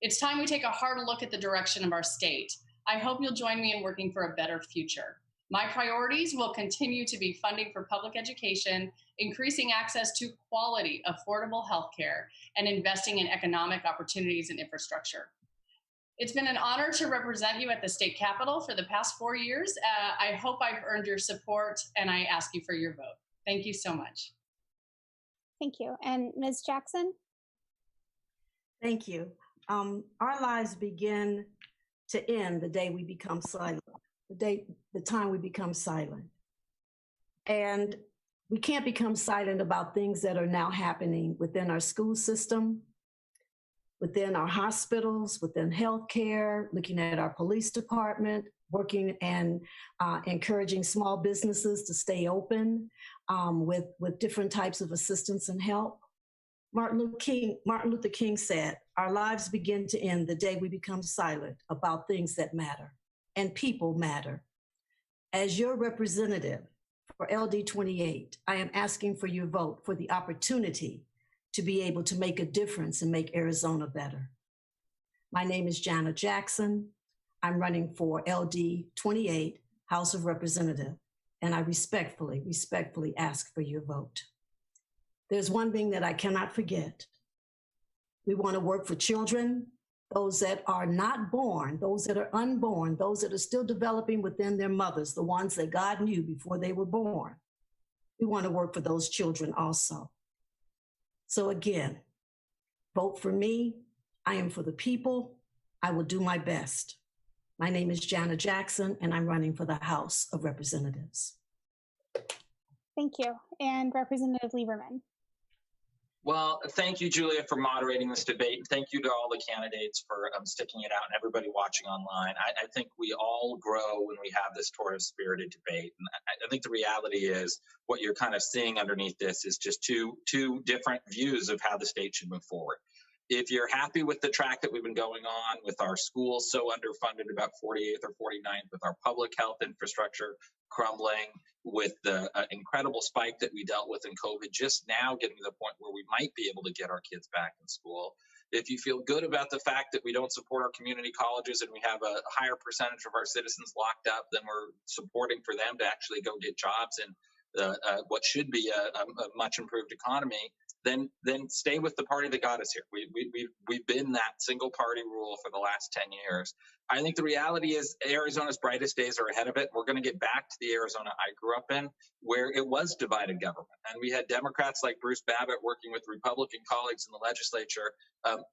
It's time we take a hard look at the direction of our state. I hope you'll join me in working for a better future. My priorities will continue to be funding for public education, increasing access to quality, affordable healthcare, and investing in economic opportunities and infrastructure. It's been an honor to represent you at the state capitol for the past 4 years. I hope I've earned your support, and I ask you for your vote. Thank you so much. Thank you. And Ms. Jackson? Thank you. Our lives begin to end the day we become silent, the time we become silent. And we can't become silent about things that are now happening within our school system, within our hospitals, within healthcare, looking at our police department, working and encouraging small businesses to stay open with different types of assistance and help. Martin Luther King said, "Our lives begin to end the day we become silent about things that matter, and people matter." As your representative for LD28, I am asking for your vote for the opportunity to be able to make a difference and make Arizona better. My name is Jana Jackson. I'm running for LD28, House of Representatives, and I respectfully ask for your vote. There's one thing that I cannot forget. We want to work for children, those that are not born, those that are unborn, those that are still developing within their mothers, the ones that God knew before they were born. We want to work for those children also. So again, vote for me. I am for the people. I will do my best. My name is Jana Jackson, and I'm running for the House of Representatives. Thank you. And Representative Lieberman. Well, thank you, Julia, for moderating this debate. And thank you to all the candidates for sticking it out and everybody watching online. I think we all grow when we have this sort of spirited debate. And I think the reality is what you're kind of seeing underneath this is just two different views of how the state should move forward. If you're happy with the track that we've been going on with our schools so underfunded, about 48th or 49th, with our public health infrastructure crumbling, with the incredible spike that we dealt with in COVID, just now getting to the point where we might be able to get our kids back in school. If you feel good about the fact that we don't support our community colleges and we have a higher percentage of our citizens locked up than we're supporting for them to actually go get jobs in what should be a much improved economy, then stay with the party that got us here. We've been that single party rule for the last 10 years. I think the reality is Arizona's brightest days are ahead of it. We're going to get back to the Arizona I grew up in, where it was divided government. And we had Democrats like Bruce Babbitt working with Republican colleagues in the legislature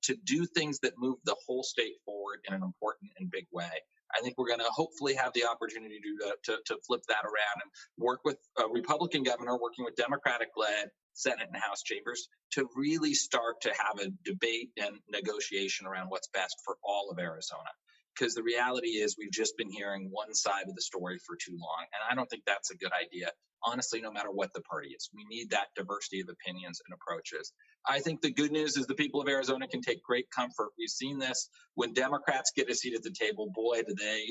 to do things that moved the whole state forward in an important and big way. I think we're going to hopefully have the opportunity to flip that around and work with a Republican governor working with Democratic-led Senate and House chambers to really start to have a debate and negotiation around what's best for all of Arizona. Because the reality is we've just been hearing one side of the story for too long. And I don't think that's a good idea, honestly, no matter what the party is. We need that diversity of opinions and approaches. I think the good news is the people of Arizona can take great comfort. We've seen this when Democrats get a seat at the table. Boy, do they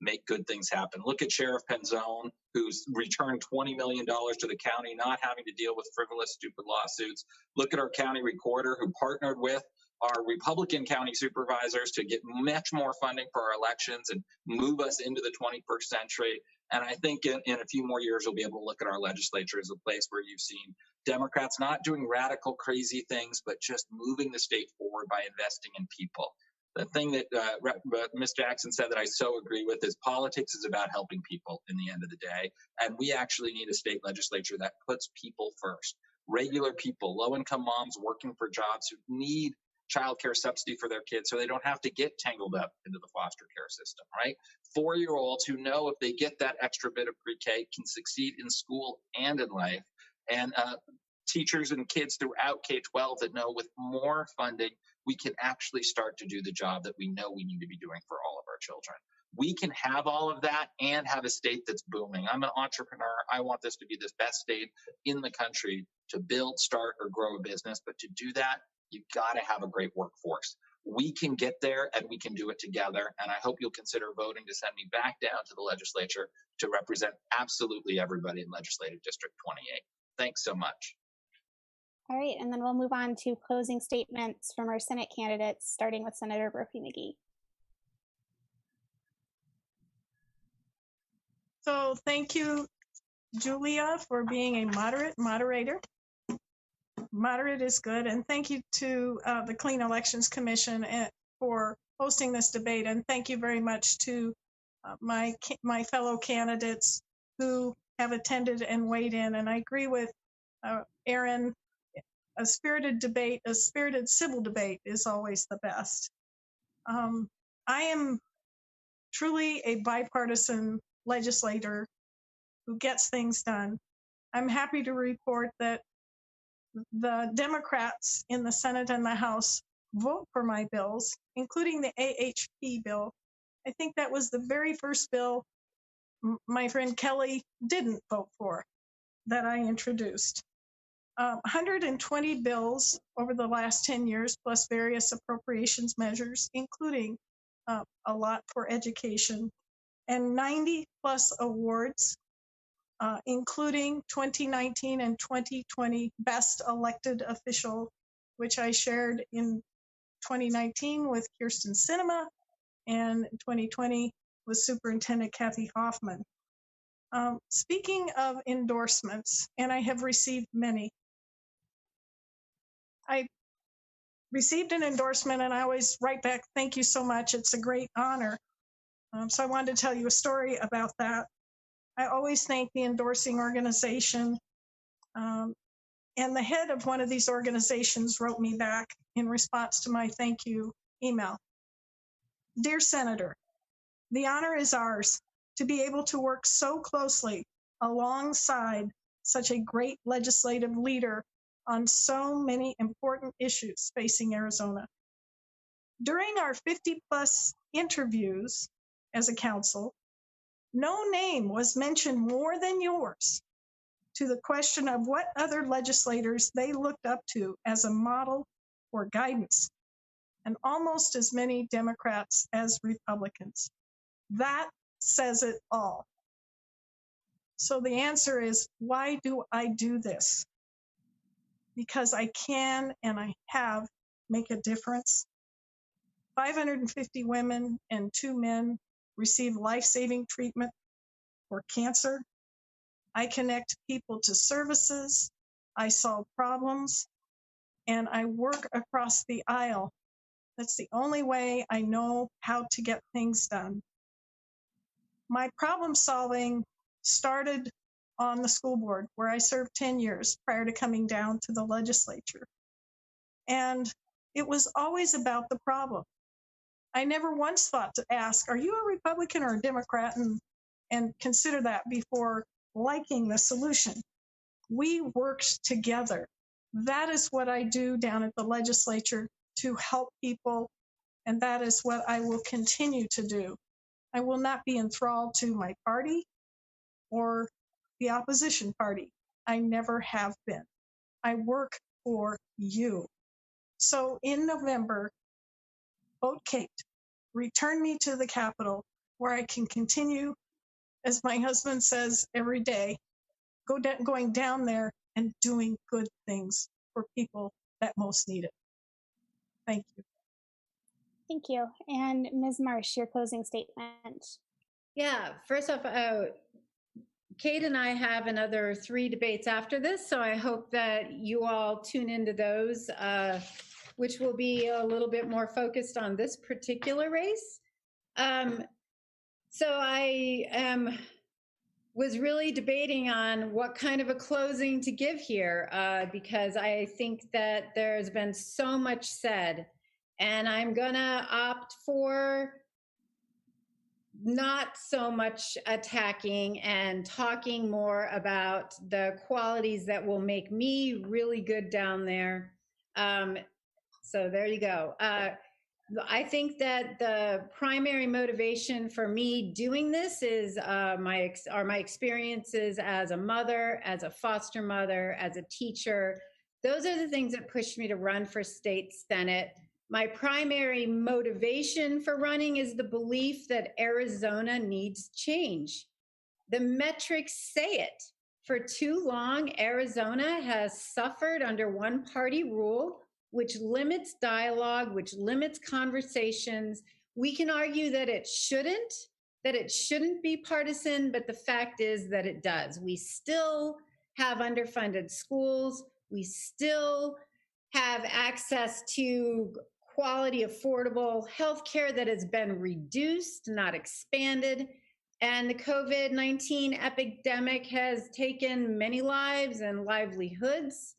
make good things happen. Look at Sheriff Penzone, who's returned $20 million to the county, not having to deal with frivolous, stupid lawsuits. Look at our county recorder, who partnered with our Republican county supervisors to get much more funding for our elections and move us into the 21st century. And I think in a few more years, you'll be able to look at our legislature as a place where you've seen Democrats not doing radical, crazy things, but just moving the state forward by investing in people. The thing that Ms. Jackson said that I so agree with is politics is about helping people in the end of the day. And we actually need a state legislature that puts people first. Regular people, low-income moms working for jobs who need child care subsidy for their kids so they don't have to get tangled up into the foster care system, right? 4-year-olds who know if they get that extra bit of pre-K can succeed in school and in life. And teachers and kids throughout K-12 that know with more funding, we can actually start to do the job that we know we need to be doing for all of our children. We can have all of that and have a state that's booming. I'm an entrepreneur. I want this to be the best state in the country to build, start, or grow a business. But to do that, you've got to have a great workforce. We can get there and we can do it together. And I hope you'll consider voting to send me back down to the legislature to represent absolutely everybody in Legislative District 28. Thanks so much. All right, and then we'll move on to closing statements from our Senate candidates, starting with Senator Brophy McGee. So thank you, Julia, for being a moderator. Moderate is good. And thank you to the Clean Elections Commission for hosting this debate. And thank you very much to my fellow candidates who have attended and weighed in. And I agree with Aaron, a spirited debate, a spirited civil debate is always the best. I am truly a bipartisan legislator who gets things done. I'm happy to report that the Democrats in the Senate and the House vote for my bills, including the AHP bill. I think that was the very first bill my friend Kelly didn't vote for that I introduced. 120 bills over the last 10 years, plus various appropriations measures, including a lot for education, and 90 plus awards, including 2019 and 2020 Best Elected Official, which I shared in 2019 with Kirsten Sinema and 2020 with Superintendent Kathy Hoffman. Speaking of endorsements, and I have received many, I received an endorsement and I always write back, thank you so much, it's a great honor. So I wanted to tell you a story about that. I always thank the endorsing organization. And the head of one of these organizations wrote me back in response to my thank you email. Dear Senator, the honor is ours to be able to work so closely alongside such a great legislative leader on so many important issues facing Arizona. During our 50+ interviews as a council, no name was mentioned more than yours to the question of what other legislators they looked up to as a model for guidance, and almost as many Democrats as Republicans. That says it all. So the answer is, why do I do this? Because I can and I have make a difference. 550 women and 2 men receive life-saving treatment for cancer. I connect people to services, I solve problems, and I work across the aisle. That's the only way I know how to get things done. My problem solving started on the school board, where I served 10 years prior to coming down to the legislature. And it was always about the problem. I never once thought to ask, are you a Republican or a Democrat, and consider that before liking the solution. We worked together. That is what I do down at the legislature to help people, and that is what I will continue to do. I will not be enthralled to my party or the opposition party. I never have been. I work for you. So in November, vote Kate. Return me to the Capitol where I can continue, as my husband says every day, going down there and doing good things for people that most need it. Thank you. Thank you. And Ms. Marsh, your closing statement. Yeah, first off, Kate and I have another 3 debates after this, so I hope that you all tune into those, which will be a little bit more focused on this particular race. So I was really debating on what kind of a closing to give here, because I think that there's been so much said, and I'm gonna opt for not so much attacking and talking more about the qualities that will make me really good down there. So there you go. I think that the primary motivation for me doing this is my experiences as a mother, as a foster mother, as a teacher. Those are the things that pushed me to run for state senate. My primary motivation for running is the belief that Arizona needs change. The metrics say it. For too long, Arizona has suffered under one-party rule, which limits dialogue, which limits conversations. We can argue that it shouldn't be partisan, but the fact is that it does. We still have underfunded schools. We still have access to quality, affordable healthcare that has been reduced, not expanded. And the COVID-19 epidemic has taken many lives and livelihoods.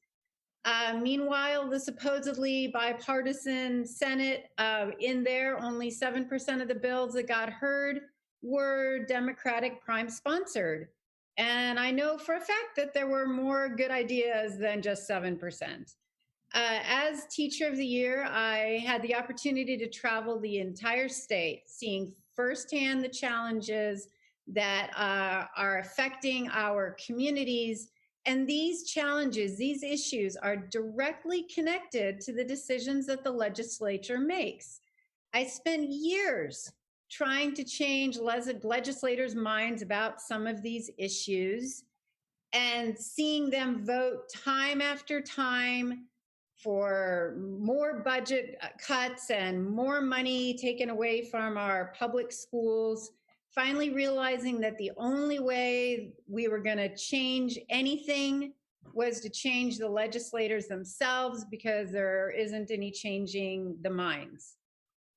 Meanwhile, the supposedly bipartisan Senate, in there, only 7% of the bills that got heard were Democratic prime sponsored. And I know for a fact that there were more good ideas than just 7%. As Teacher of the Year, I had the opportunity to travel the entire state, seeing firsthand the challenges that are affecting our communities. And these challenges, these issues are directly connected to the decisions that the legislature makes. I spent years trying to change legislators' minds about some of these issues and seeing them vote time after time for more budget cuts and more money taken away from our public schools, finally realizing that the only way we were going to change anything was to change the legislators themselves, because there isn't any changing the minds.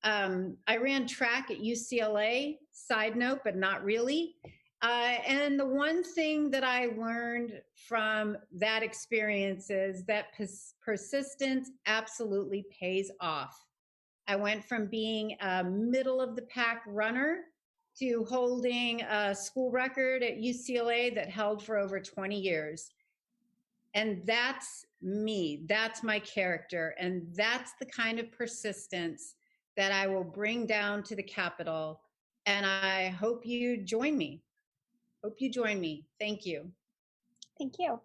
I ran track at UCLA, side note, but not really. And the one thing that I learned from that experience is that persistence absolutely pays off. I went from being a middle of the pack runner to holding a school record at UCLA that held for over 20 years. And that's me, that's my character. And that's the kind of persistence that I will bring down to the Capitol. And I hope you join me. Hope you join me. Thank you. Thank you.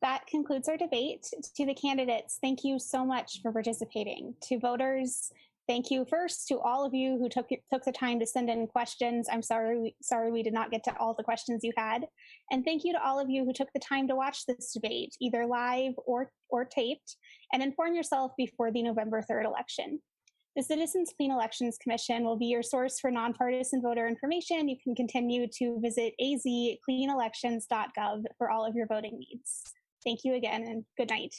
That concludes our debate. To the candidates, thank you so much for participating. To voters, thank you first to all of you who took the time to send in questions. I'm sorry we did not get to all the questions you had. And thank you to all of you who took the time to watch this debate, either live or taped, and inform yourself before the November 3rd election. The Citizens Clean Elections Commission will be your source for nonpartisan voter information. You can continue to visit azcleanelections.gov for all of your voting needs. Thank you again, and good night.